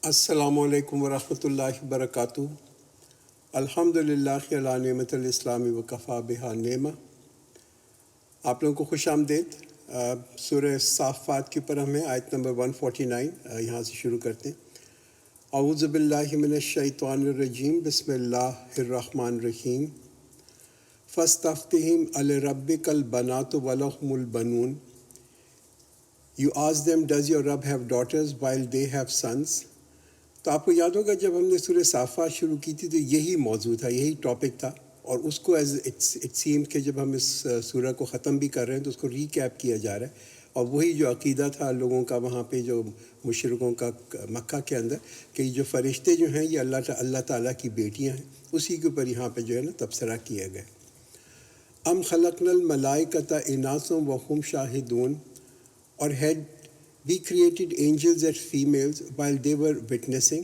السلام علیکم ورحمۃ اللہ وبرکاتہ۔ الحمد للہ علی نعمت الاسلام وکفا بہا نعمہ۔ آپ لوگوں کو خوش آمدید۔ سورہ صافات کے اوپر ہمیں آیت نمبر 149 یہاں سے شروع کرتے ہیں۔ اعوذ باللہ من الشیطان الرجیم، بسم اللہ الرحمن الرحیم۔ فاستفتہم الربک البنات ولہم البنون۔ You ask them, does your Rabb have daughters while they have sons؟ تو آپ کو یاد ہوگا جب ہم نے سورہ صافات شروع کی تھی تو یہی موضوع تھا، یہی ٹاپک تھا، اور اس کو اٹ سیم کہ جب ہم اس سورہ کو ختم بھی کر رہے ہیں تو اس کو ریکیپ کیا جا رہا ہے، اور وہی جو عقیدہ تھا لوگوں کا وہاں پہ جو مشرکوں کا مکہ کے اندر کہ یہ جو فرشتے جو ہیں یہ اللہ تعالیٰ کی بیٹیاں ہیں، اسی کے اوپر یہاں پہ جو ہے نا تبصرہ کیا گیا۔ ام خلقنا الملائکۃ اناثا وہم شاہدون، اور had we created angels as females while they were witnessing؟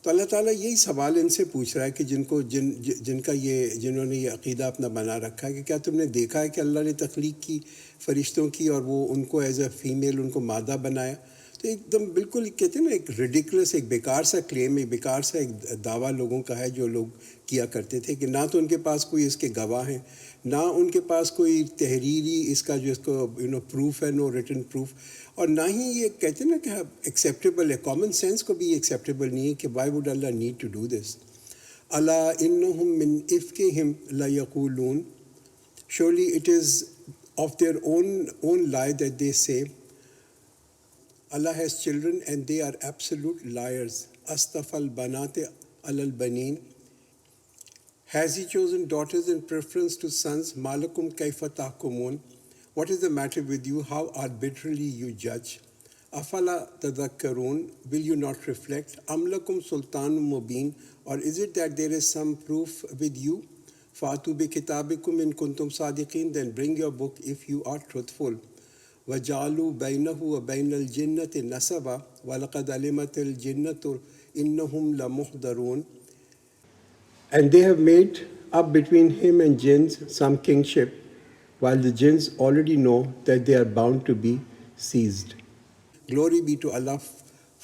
تو اللہ تعالیٰ یہی سوال ان سے پوچھ رہا ہے کہ جنہوں نے یہ عقیدہ اپنا بنا رکھا ہے کہ کیا تم نے دیکھا ہے کہ اللہ نے تخلیق کی فرشتوں کی اور وہ ان کو ایز اے فیمیل ان کو مادہ بنایا؟ تو ایک دم بالکل کہتے ہیں نا ایک ریڈیکولس، ایک بیکار سا کلیم، ایک بیکار سا ایک دعویٰ لوگوں کا ہے جو لوگ کیا کرتے تھے کہ نہ تو ان کے پاس کوئی اس کے گواہ ہیں، نہ ان کے پاس کوئی تحریری اس کا جو اس کو پروف ہے، نو ریٹن پروف، اور نہ ہی یہ کہتے ہیں نا کہ ایکسیپٹیبل ہے، کامن سینس کو بھی ایکسیپٹیبل نہیں ہے کہ why would Allah need to do this. الا انہم من افکہم لیقولون، surely it is of their own lie that they say Allah has children and they are absolute liars. Astafal banate alal banin، has he chosen daughters in preference to sons؟ Malakum kaifa tahkumun، what is the matter with you? How arbitrarily you judge؟ Afala tadhakkarun، will you not reflect؟ Am lakum sultanun mubin، or is it that there is some proof with you؟ Fatu bi kitabikum in kuntum sadiqin، then bring your book if you are truthful۔ وَجَعَلُوا بَيْنَهُ وَبَيْنَ الْجِنَّةِ نَسَبًا وَلَقَدْ عَلِمَتِ الْجِنَّةُ إِنَّهُمْ لَمُحْضَرُونَ، and they have made up between him and jinns some kingship, while the jinns already know that they are bound to be seized۔ Glory be to Allah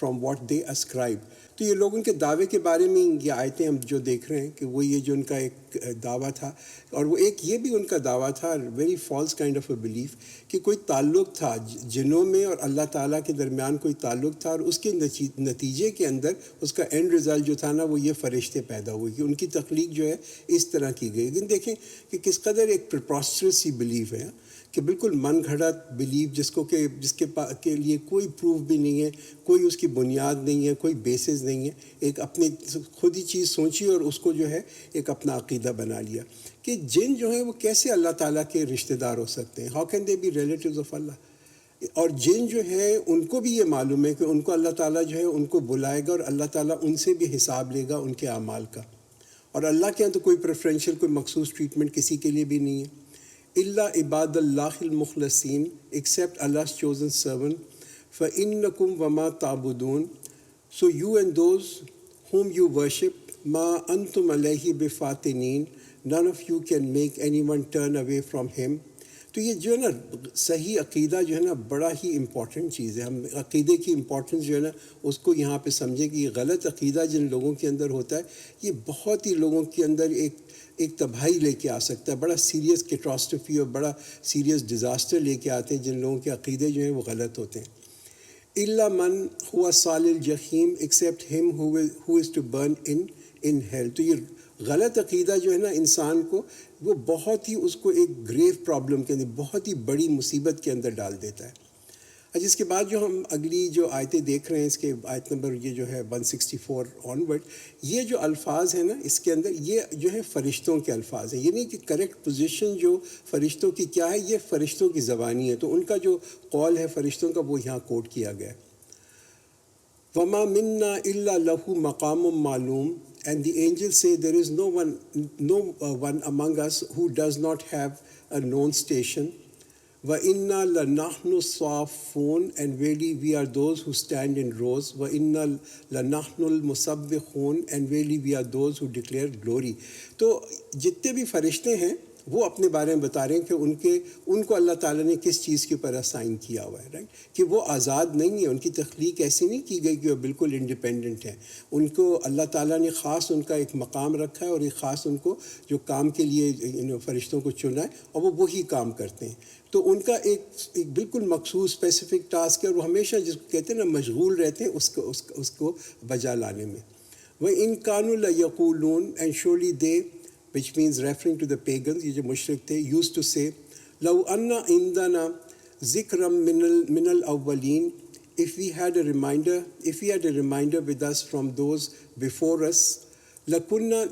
from what they ascribe۔ تو یہ لوگوں کے دعوے کے بارے میں یہ آیتیں ہم جو دیکھ رہے ہیں کہ وہ یہ جو ان کا ایک دعویٰ تھا، اور وہ ایک یہ بھی ان کا دعویٰ تھا، very false kind of a belief, کہ کوئی تعلق تھا جنوں میں اور اللہ تعالیٰ کے درمیان کوئی تعلق تھا، اور اس کے نتیجے کے اندر اس کا اینڈ رزلٹ جو تھا نا وہ یہ فرشتے پیدا ہوئے، کہ ان کی تخلیق جو ہے اس طرح کی گئی۔ لیکن دیکھیں کہ کس قدر ایک پریپوسٹرس سی بلیف ہے، کہ بالکل من گھڑت بلیف جس کے لیے کوئی پروف بھی نہیں ہے، کوئی اس کی بنیاد نہیں ہے، کوئی بیسز نہیں ہے، ایک اپنی خود ہی چیز سوچی اور اس کو جو ہے ایک اپنا عقیدہ بنا لیا کہ جن جو ہیں وہ کیسے اللہ تعالیٰ کے رشتہ دار ہو سکتے ہیں، how can they be relatives of Allah? اور جن جو ہیں ان کو بھی یہ معلوم ہے کہ ان کو اللہ تعالیٰ جو ہے ان کو بلائے گا، اور اللہ تعالیٰ ان سے بھی حساب لے گا ان کے اعمال کا، اور اللہ کے یہاں تو کوئی پریفرینشیل، کوئی مخصوص ٹریٹمنٹ کسی کے لیے بھی نہیں ہے۔ اللہ عباد اللہ المخلصین، except Allah's chosen servant۔ فَإِنَّكُمْ وَمَا تَعْبُدُونَ، so you and those whom you worship، مَا أَنْتُمْ عَلَيْهِ بِفَاتِنِينَ، none of you can make anyone turn away from him۔ تو یہ جو ہے نا صحیح عقیدہ جو ہے نا بڑا ہی امپورٹنٹ چیز ہے، ہم عقیدے کی امپورٹنس جو ہے نا اس کو یہاں پہ سمجھیں کہ یہ غلط عقیدہ جن لوگوں کے اندر ہوتا ہے یہ بہت ہی لوگوں کے اندر ایک تباہی لے کے آ سکتا ہے، بڑا سیریس کیٹاسٹرفی اور بڑا سیریس ڈیزاسٹر لے کے آتے ہیں جن لوگوں کے عقیدے جو ہیں وہ غلط ہوتے ہیں۔ إِلَّا مَنْ هُوَ صَالِ الْجَحِيمِ، except him who is to burn in hell۔ تو یہ غلط عقیدہ جو ہے نا انسان کو وہ بہت ہی اس کو ایک گریو پرابلم کے اندر، بہت ہی بڑی مصیبت کے اندر ڈال دیتا ہے۔ اچھا، اس کے بعد جو ہم اگلی جو آیتیں دیکھ رہے ہیں، اس کے آیت نمبر یہ جو ہے 164 آنورڈ، یہ جو الفاظ ہیں نا اس کے اندر یہ جو ہے فرشتوں کے الفاظ ہیں، یہ نہیں کہ کریکٹ پوزیشن جو فرشتوں کی کیا ہے، یہ فرشتوں کی زبانی ہے، تو ان کا جو قول ہے فرشتوں کا وہ یہاں کوٹ کیا گیا ہے۔ وَمَا مِنَّا إِلَّا لَهُ مَقَامٌ مَعْلُومٌ، and the angels say there is no one among us who does not have a known station۔ وَإِنَّا لَنَحْنُ الصَّافُّونَ، and really we are those who stand in rows۔ وَإِنَّا لَنَحْنُ الْمُسَبِّحُونَ، and really we are those who declare glory۔ تو جتنے بھی فرشتے ہیں وہ اپنے بارے میں بتا رہے ہیں کہ ان کو اللہ تعالیٰ نے کس چیز کے اوپر اسائن کیا ہوا ہے، رائٹ، کہ وہ آزاد نہیں ہیں، ان کی تخلیق ایسی نہیں کی گئی کہ وہ بالکل انڈیپینڈنٹ ہیں. ان کو اللہ تعالیٰ نے خاص ان کا ایک مقام رکھا ہے، اور ایک خاص ان کو جو کام کے لیے فرشتوں کو چنا ہے، اور وہ وہی کام کرتے ہیں. تو ان کا ایک بالکل مخصوص اسپیسیفک ٹاسک ہے، اور وہ ہمیشہ جس کو کہتے ہیں نا مشغول رہتے ہیں اس کو بجا لانے میں. وَإِن كَانُوا لَيَقُولُونَ and surely they which means referring to the pagans, یہ جو مشرک تھے, used to say لَوْ أَنَّ عِنْدَنَا ذِكْرًا مِنَ الْأَوَّلِينَ, if we had a reminder with us from those before us, لَكُنَّا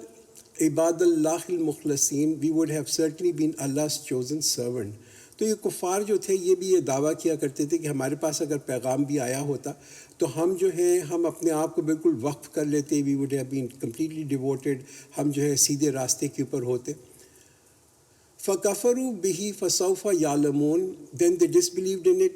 عِبَادَ اللَّهِ الْمُخْلَصِينَ, we would have certainly been Allah's chosen servant. تو یہ کفار جو تھے یہ بھی یہ دعویٰ کیا کرتے تھے کہ ہمارے پاس اگر پیغام بھی آیا ہوتا تو ہم جو ہیں ہم اپنے آپ کو بالکل وقف کر لیتے, we would have been completely devoted, ہم جو ہے سیدھے راستے کے اوپر ہوتے. فَكَفَرُوا بِهِ فَسَوْفَ يَعْلَمُونَ, then they disbelieved in it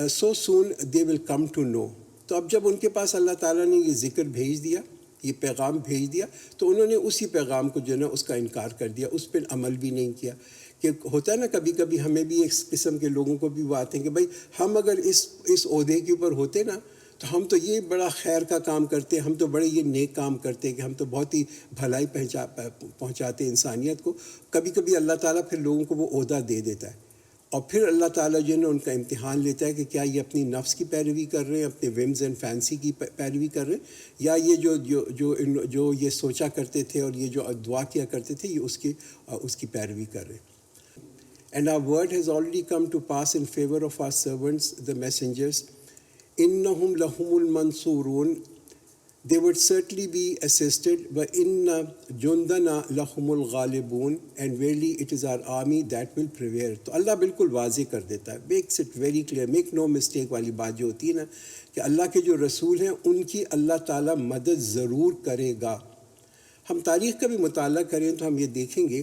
so soon they will come to know. تو اب جب ان کے پاس اللہ تعالیٰ نے یہ ذکر بھیج دیا, یہ پیغام بھیج دیا, تو انہوں نے اسی پیغام کو جو ہے نا اس کا انکار کر دیا, اس پہ عمل بھی نہیں کیا. کہ ہوتا ہے نا کبھی کبھی ہمیں بھی ایک قسم کے لوگوں کو بھی وہ آتے ہیں کہ بھائی ہم اگر اس عہدے کے اوپر ہوتے نا تو ہم تو یہ بڑا خیر کا کام کرتے, ہم تو بڑے یہ نیک کام کرتے کہ ہم تو بہت ہی بھلائی پہنچاتے انسانیت کو. کبھی کبھی اللہ تعالیٰ پھر لوگوں کو وہ عہدہ دے دیتا ہے, اور پھر اللہ تعالیٰ جو ہے نا ان کا امتحان لیتا ہے کہ کیا یہ اپنی نفس کی پیروی کر رہے ہیں, اپنے ومز اینڈ فینسی کی پیروی کر رہے ہیں, یا یہ جو یہ سوچا کرتے تھے اور یہ جو دعا کیا کرتے تھے یہ اس کی پیروی کر رہے ہیں. And our word has already come to pass in favor of our servants, the messengers. إِنَّهُمْ لَهُمُ الْمَنْصُورُونَ, they would certainly be assisted. وَإِنَّ جُنْدَنَا لَهُمُ الْغَالِبُونَ, and verily it is our army that will prevail. تو اللہ بالکل واضح کر دیتا ہے, makes it very clear, make no mistake والی بات جو ہوتی ہے نا کہ اللہ کے جو رسول ہیں ان کی اللہ تعالیٰ مدد ضرور کرے گا. ہم تاریخ کا بھی مطالعہ کریں تو ہم یہ دیکھیں گے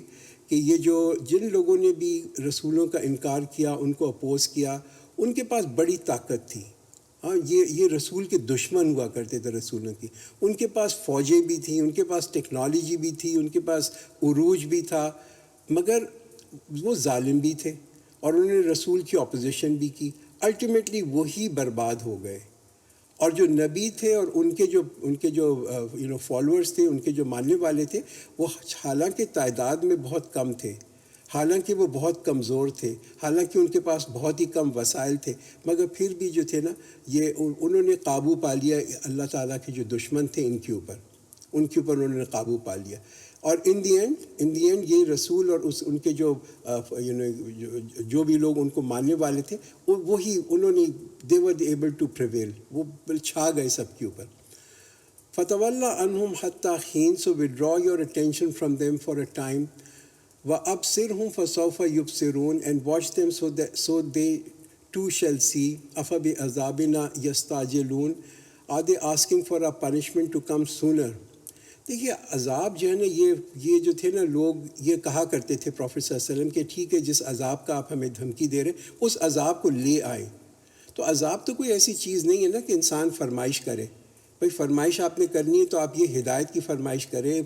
کہ یہ جن لوگوں نے بھی رسولوں کا انکار کیا, ان کو اپوز کیا, ان کے پاس بڑی طاقت تھی. ہاں, یہ رسول کے دشمن ہوا کرتے تھے رسولوں کی. ان کے پاس فوجیں بھی تھیں, ان کے پاس ٹیکنالوجی بھی تھی, ان کے پاس عروج بھی تھا, مگر وہ ظالم بھی تھے اور انہوں نے رسول کی اپوزیشن بھی کی. الٹیمیٹلی وہی برباد ہو گئے. اور جو نبی تھے اور ان کے جو فالوورز تھے, ان کے جو ماننے والے تھے, وہ حالانکہ تعداد میں بہت کم تھے, حالانکہ وہ بہت کمزور تھے, حالانکہ ان کے پاس بہت ہی کم وسائل تھے, مگر پھر بھی جو تھے نا یہ انہوں نے قابو پا لیا اللہ تعالیٰ کے جو دشمن تھے ان کے اوپر انہوں نے قابو پا لیا. اور ان دی اینڈ یہ رسول اور ان کے جو بھی لوگ ان کو ماننے والے تھے وہی انہوں نے they were able to prevail, وہ چھا گئے سب کے اوپر. فَتَوَلَّ عَنْهُمْ حَتَّى حِينٍ, so withdraw your attention from them for a time. وَأَبْصِرْهُمْ فَسَوْفَ يُبْصِرُونَ, and watch them so they too shall see. أَفَبِعَذَابِنَا يَسْتَعْجِلُونَ, are they asking for a punishment to come sooner. دیکھیے عذاب جو ہے نا یہ جو تھے نا لوگ یہ کہا کرتے تھے پروفیٹ صلی اللہ علیہ وسلم کہ ٹھیک ہے جس عذاب کا آپ ہمیں دھمکی دے رہے ہیں اس عذاب کو لے آئیں. تو عذاب تو کوئی ایسی چیز نہیں ہے نا کہ انسان فرمائش کرے. بھائی فرمائش آپ نے کرنی ہے تو آپ یہ ہدایت کی فرمائش کریں,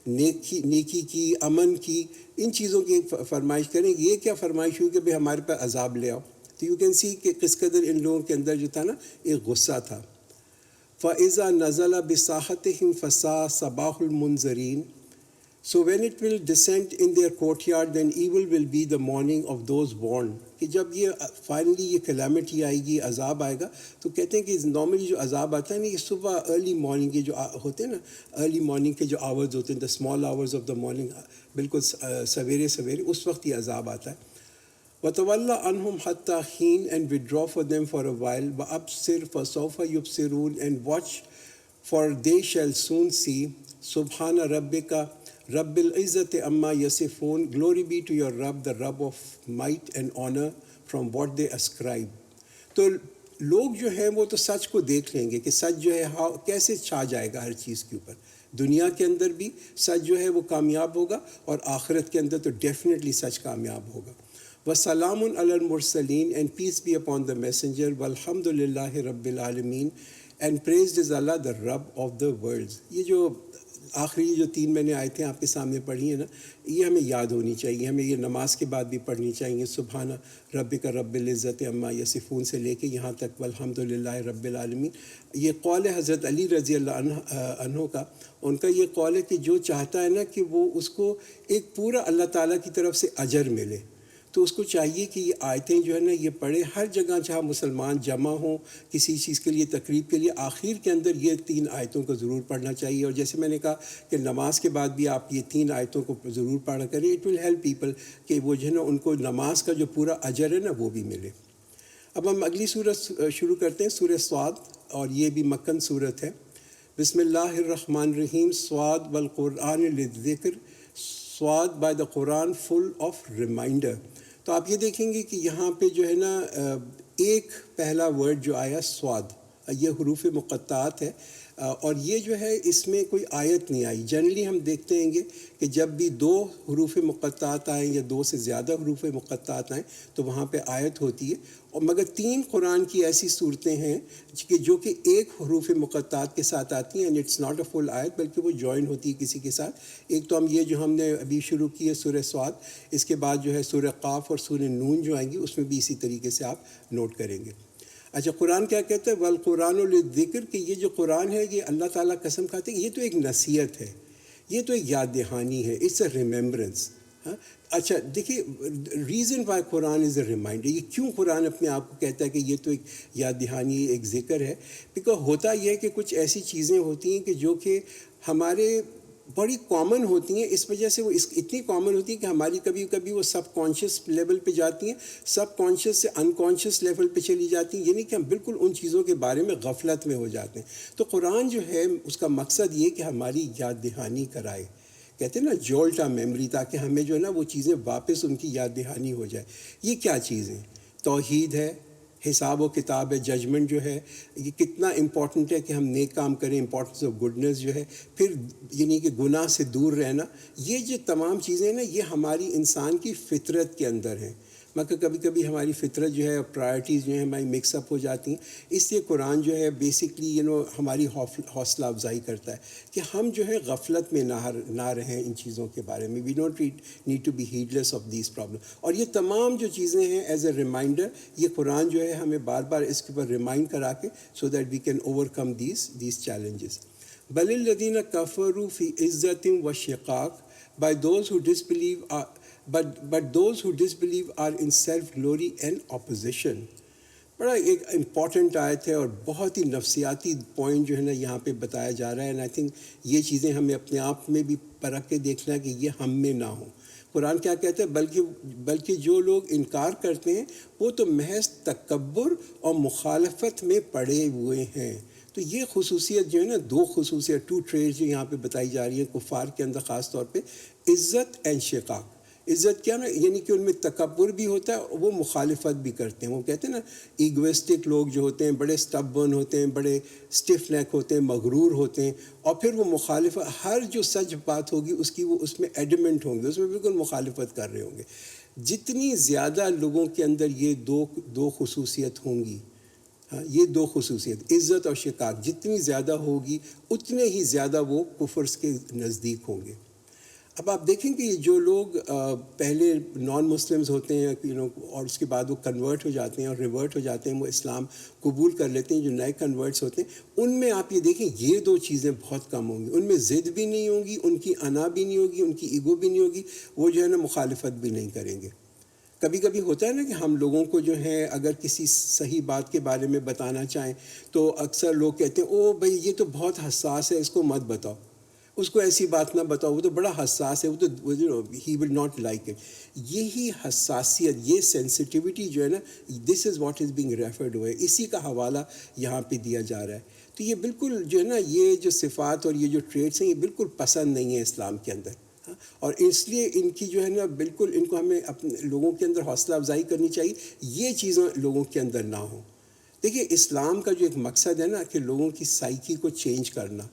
نیکی کی, امن کی, ان چیزوں کی فرمائش کریں. یہ کیا فرمائش ہوئی کہ بھئی ہمارے پہ عذاب لے آؤ. تو یو کین سی کہ کس قدر ان لوگوں کے اندر جو تھا نا ایک غصہ تھا. فَإِذَا نَزَلَ بِسَاحَتِهِمْ فَسَاءَ صَبَاحُ الْمُنذَرِينَ, so when it will descend in their courtyard, then evil will be the morning of those warned. کہ جب یہ فائنلی یہ کلیمٹی آئے گی, عذاب آئے گا, تو کہتے ہیں کہ نارملی جو عذاب آتا ہے نا یہ صبح ارلی مارننگ کے جو ہوتے ہیں نا, ارلی مارننگ کے جو آورز ہوتے ہیں, the small hours of the morning, بالکل سویرے اس وقت یہ عذاب آتا ہے. وَتَوَلَّ عَنْهُمْ حَتَّى حِينٍ, and withdraw for them for a while. وَأَبْصِرْ فَسَوْفَ يُبْصِرُونَ, and watch, for they shall soon see. سُبْحَانَ رَبِّكَ رَبِّ الْعِزَّةِ عَمَّا يَصِفُونَ, glory be to your Rabb, the Rabb of might and honor from what they ascribe. تو لوگ جو ہیں وہ تو سچ کو دیکھ لیں گے کہ سچ جو ہے کیسے چھا جائے گا ہر چیز کے اوپر. دنیا کے اندر بھی سچ جو ہے وہ کامیاب ہوگا, اور آخرت کے اندر تو ڈیفینیٹلی سچ کامیاب ہوگا. وَسَلَامٌ عَلَى الْمُرْسَلِينَ, and peace be upon the messenger. وَالْحَمْدُ لِلَّهِ رَبِّ الْعَالَمِينَ, اینڈ پریزڈ از اللہ دا رب آف دا ورلڈز. یہ جو آخری جو 3 میں نے آیتیں آپ کے سامنے پڑھی ہیں نا، یہ ہمیں یاد ہونی چاہیے. ہمیں یہ نماز کے بعد بھی پڑھنی چاہیے. سبحان ربک رب العزت عما یصفون سے لے کے یہاں تک والحمد للہ رب العالمین. یہ قول حضرت علی رضی اللہ عنہ کا، ان کا یہ قول ہے کہ جو چاہتا ہے نا کہ وہ اس کو ایک پورا اللہ تعالیٰ کی طرف سے اجر ملے، تو اس کو چاہیے کہ یہ آیتیں جو ہے نا یہ پڑھے ہر جگہ جہاں مسلمان جمع ہوں کسی چیز کے لیے، تقریب کے لیے، آخر کے اندر یہ 3 آیتوں کو ضرور پڑھنا چاہیے. اور جیسے میں نے کہا کہ نماز کے بعد بھی آپ یہ 3 آیتوں کو ضرور پڑھا کریں. اٹ ول ہیلپ پیپل کہ وہ جو ہے نا ان کو نماز کا جو پورا اجر ہے نا وہ بھی ملے. اب ہم اگلی صورت شروع کرتے ہیں، سورہ صاد، اور یہ بھی مکن صورت ہے. بسم اللہ الرحمن الرحیم. صاد والقرآن للذکر. صاد by the Quran full of reminder. تو آپ یہ دیکھیں گے کہ یہاں پہ جو ہے نا ایک پہلا ورڈ جو آیا صاد، یہ حروف مقطعات ہے، اور یہ جو ہے اس میں کوئی آیت نہیں آئی. جنرلی ہم دیکھتے ہیں گے کہ جب بھی 2 حروف مقطعات آئیں یا 2 سے زیادہ حروف مقطعات آئیں تو وہاں پہ آیت ہوتی ہے. اور مگر 3 قرآن کی ایسی صورتیں ہیں کہ جو کہ ایک حروف مقطعات کے ساتھ آتی ہیں، اینڈ اٹس ناٹ اے فل آیت بلکہ وہ جوائن ہوتی ہے کسی کے ساتھ. ایک تو یہ جو ہم نے ابھی شروع کی ہے سورہ صاد، اس کے بعد جو ہے سورہ قاف اور سورہ نون جو آئیں گی اس میں بھی اسی طریقے سے آپ نوٹ کریں گے. اچھا، قرآن کیا کہتا ہے؟ والقرآن للذکر، کہ یہ جو قرآن ہے یہ اللہ تعالیٰ قسم کھاتے ہیں یہ تو ایک نصیحت ہے، یہ تو ایک یاد دہانی ہے. It's a remembrance. اچھا دیکھیے، reason why Quran is a reminder, یہ کیوں قرآن اپنے آپ کو کہتا ہے کہ یہ تو ایک یاد دہانی، ایک ذکر ہے؟ بیکاز ہوتا یہ ہے کہ کچھ ایسی چیزیں ہوتی ہیں کہ جو کہ ہمارے بڑی کامن ہوتی ہیں، اس وجہ سے وہ اتنی کامن ہوتی ہیں کہ ہماری کبھی کبھی وہ سب کانشیس لیول پہ جاتی ہیں، سب کانشیس سے انکانشیس لیول پہ چلی جاتی ہیں، یعنی کہ ہم بالکل ان چیزوں کے بارے میں غفلت میں ہو جاتے ہیں. تو قرآن جو ہے اس کا مقصد یہ کہ ہماری یاد دہانی کرائے، کہتے ہیں نا جولٹا میموری، تاکہ ہمیں جو ہے نا وہ چیزیں واپس ان کی یاد دہانی ہو جائے. یہ کیا چیزیں؟ توحید ہے، حساب و کتاب ہے، ججمنٹ جو ہے، یہ کتنا امپورٹنٹ ہے کہ ہم نیک کام کریں، امپورٹنس آف گڈنس جو ہے، پھر یعنی کہ گناہ سے دور رہنا. یہ جو تمام چیزیں نا یہ ہماری انسان کی فطرت کے اندر ہیں، مگر کبھی کبھی ہماری فطرت جو ہے، پرائرٹیز جو ہیں ہماری مکس اپ ہو جاتی ہیں. اس لیے قرآن جو ہے بیسکلی ہماری حوصلہ افزائی کرتا ہے کہ ہم جو ہے غفلت میں نہ رہیں ان چیزوں کے بارے میں. We don't need to be headless of these problem. اور یہ تمام جو چیزیں ہیں ایز اے ریمائنڈر، یہ قرآن جو ہے ہمیں بار بار اس کے اوپر ریمائنڈ کرا کے so that we can overcome these challenges. بل الذین کفروا فی عزت و شقاق by those who disbelieve but those who disbelieve are in self glory and opposition. بڑا ایک امپورٹنٹ آیت ہے اور بہت ہی نفسیاتی پوائنٹ جو ہے نا یہاں پہ بتایا جا رہا ہے. اینڈ آئی تھنک یہ چیزیں ہمیں اپنے آپ میں بھی پرکھ کے دیکھنا ہے کہ یہ ہم میں نہ ہوں. قرآن کیا کہتا ہے؟ بلکہ جو لوگ انکار کرتے ہیں وہ تو محض تکبر اور مخالفت میں پڑے ہوئے ہیں. تو یہ خصوصیت جو ہے نا، 2 خصوصیت، 2 ٹریڈ جو یہاں پہ بتائی جا رہی ہیں کفار کے اندر، خاص طور پہ عزت اینڈ شقاق. عزت کیا نا، یعنی کہ ان میں تکبر بھی ہوتا ہے اور وہ مخالفت بھی کرتے ہیں. وہ کہتے ہیں نا ایگوسٹک لوگ جو ہوتے ہیں، بڑے سٹبرن ہوتے ہیں، بڑے اسٹف نیک ہوتے ہیں، مغرور ہوتے ہیں، اور پھر وہ مخالفت، ہر جو سچ بات ہوگی اس کی وہ اس میں ایڈمنٹ ہوں گے، اس میں بالکل مخالفت کر رہے ہوں گے. جتنی زیادہ لوگوں کے اندر یہ دو خصوصیت ہوں گی، ہاں یہ 2 خصوصیت عزت اور شقاق جتنی زیادہ ہوگی اتنے ہی زیادہ وہ کفر کے نزدیک ہوں گے. اب آپ دیکھیں کہ یہ جو لوگ پہلے نان مسلمز ہوتے ہیں اور اس کے بعد وہ کنورٹ ہو جاتے ہیں اور ریورٹ ہو جاتے ہیں، وہ اسلام قبول کر لیتے ہیں، جو نئے کنورٹس ہوتے ہیں، ان میں آپ یہ دیکھیں یہ 2 چیزیں بہت کم ہوں گی. ان میں ضد بھی نہیں ہوگی، ان کی انا بھی نہیں ہوگی، ان کی ایگو بھی نہیں ہوگی، وہ جو ہے نا مخالفت بھی نہیں کریں گے. کبھی کبھی ہوتا ہے نا کہ ہم لوگوں کو جو ہے اگر کسی صحیح بات کے بارے میں بتانا چاہیں تو اکثر لوگ کہتے ہیں او بھائی یہ تو بہت حساس ہے، اس کو مت بتاؤ، اس کو ایسی بات نہ بتاؤ، وہ تو بڑا حساس ہے، وہ تو ہی ول ناٹ لائک اٹ. یہی حساسیت، یہ سینسٹیوٹی جو ہے نا، this is what is being referred ہوئے، اسی کا حوالہ یہاں پہ دیا جا رہا ہے. تو یہ بالکل جو ہے نا یہ جو صفات اور یہ جو ٹریٹس ہیں یہ بالکل پسند نہیں ہے اسلام کے اندر. اور اس لیے ان کی جو ہے نا بالکل ان کو ہمیں اپنے لوگوں کے اندر حوصلہ افزائی کرنی چاہیے، یہ چیزیں لوگوں کے اندر نہ ہوں. دیکھیے اسلام کا جو ایک مقصد ہے نا کہ لوگوں کی سائیکی کو چینج کرنا،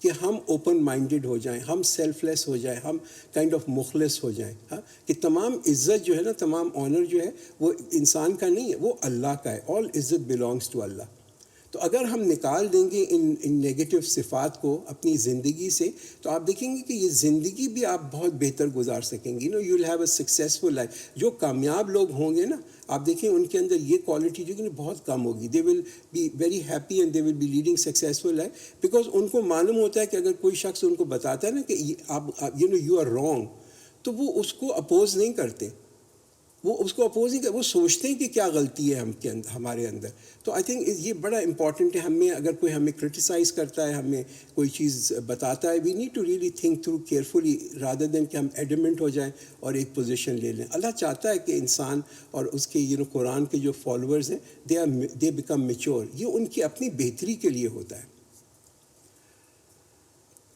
کہ ہم اوپن مائنڈڈ ہو جائیں، ہم سیلف لیس ہو جائیں، ہم کائنڈ آف مخلص ہو جائیں. ہاں کہ تمام عزت جو ہے نا، تمام آنر جو ہے وہ انسان کا نہیں ہے، وہ اللہ کا ہے. آل عزت بلانگس ٹو اللہ. تو اگر ہم نکال دیں گے ان نیگیٹو صفات کو اپنی زندگی سے تو آپ دیکھیں گے کہ یہ زندگی بھی آپ بہت بہتر گزار سکیں گے. You will have a successful life. جو کامیاب لوگ ہوں گے نا آپ دیکھیں ان کے اندر یہ کوالٹی جو کہ بہت کم ہوگی. They will be very happy and they will be leading successful life, because ان کو معلوم ہوتا ہے کہ اگر کوئی شخص ان کو بتاتا ہے نا کہ آپ یو آر رانگ, تو وہ اس کو اپوز نہیں کرتے, وہ اس کو اپوز نہیں کرتے, وہ سوچتے ہیں کہ کیا غلطی ہے ہمارے اندر. تو آئی تھنک یہ بڑا امپورٹنٹ ہے. ہمیں اگر کوئی ہمیں کرٹیسائز کرتا ہے, ہمیں کوئی چیز بتاتا ہے, we need to really think through carefully rather than کہ ہم ایڈمنٹ ہو جائیں اور ایک پوزیشن لے لیں. اللہ چاہتا ہے کہ انسان اور اس کے قرآن کے جو فالوورز ہیں دے بیکم میچور. یہ ان کی اپنی بہتری کے لیے ہوتا ہے.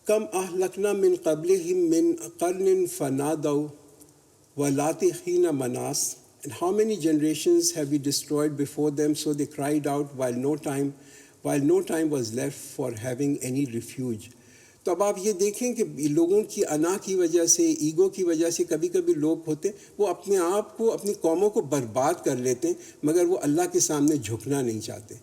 کم اہلکنا من قبلہم من قرن فنادوا وَلَاتِحِينَ مَنَاس, and how many generations have we destroyed before them, so they cried out while no time was left for having any refuge. تو اب آپ یہ دیکھیں کہ لوگوں کی انا کی وجہ سے, ایگو کی وجہ سے کبھی کبھی لوگ ہوتے وہ اپنے آپ کو, اپنی قوموں کو برباد کر لیتے ہیں, مگر وہ اللہ کے سامنے جھکنا نہیں چاہتے.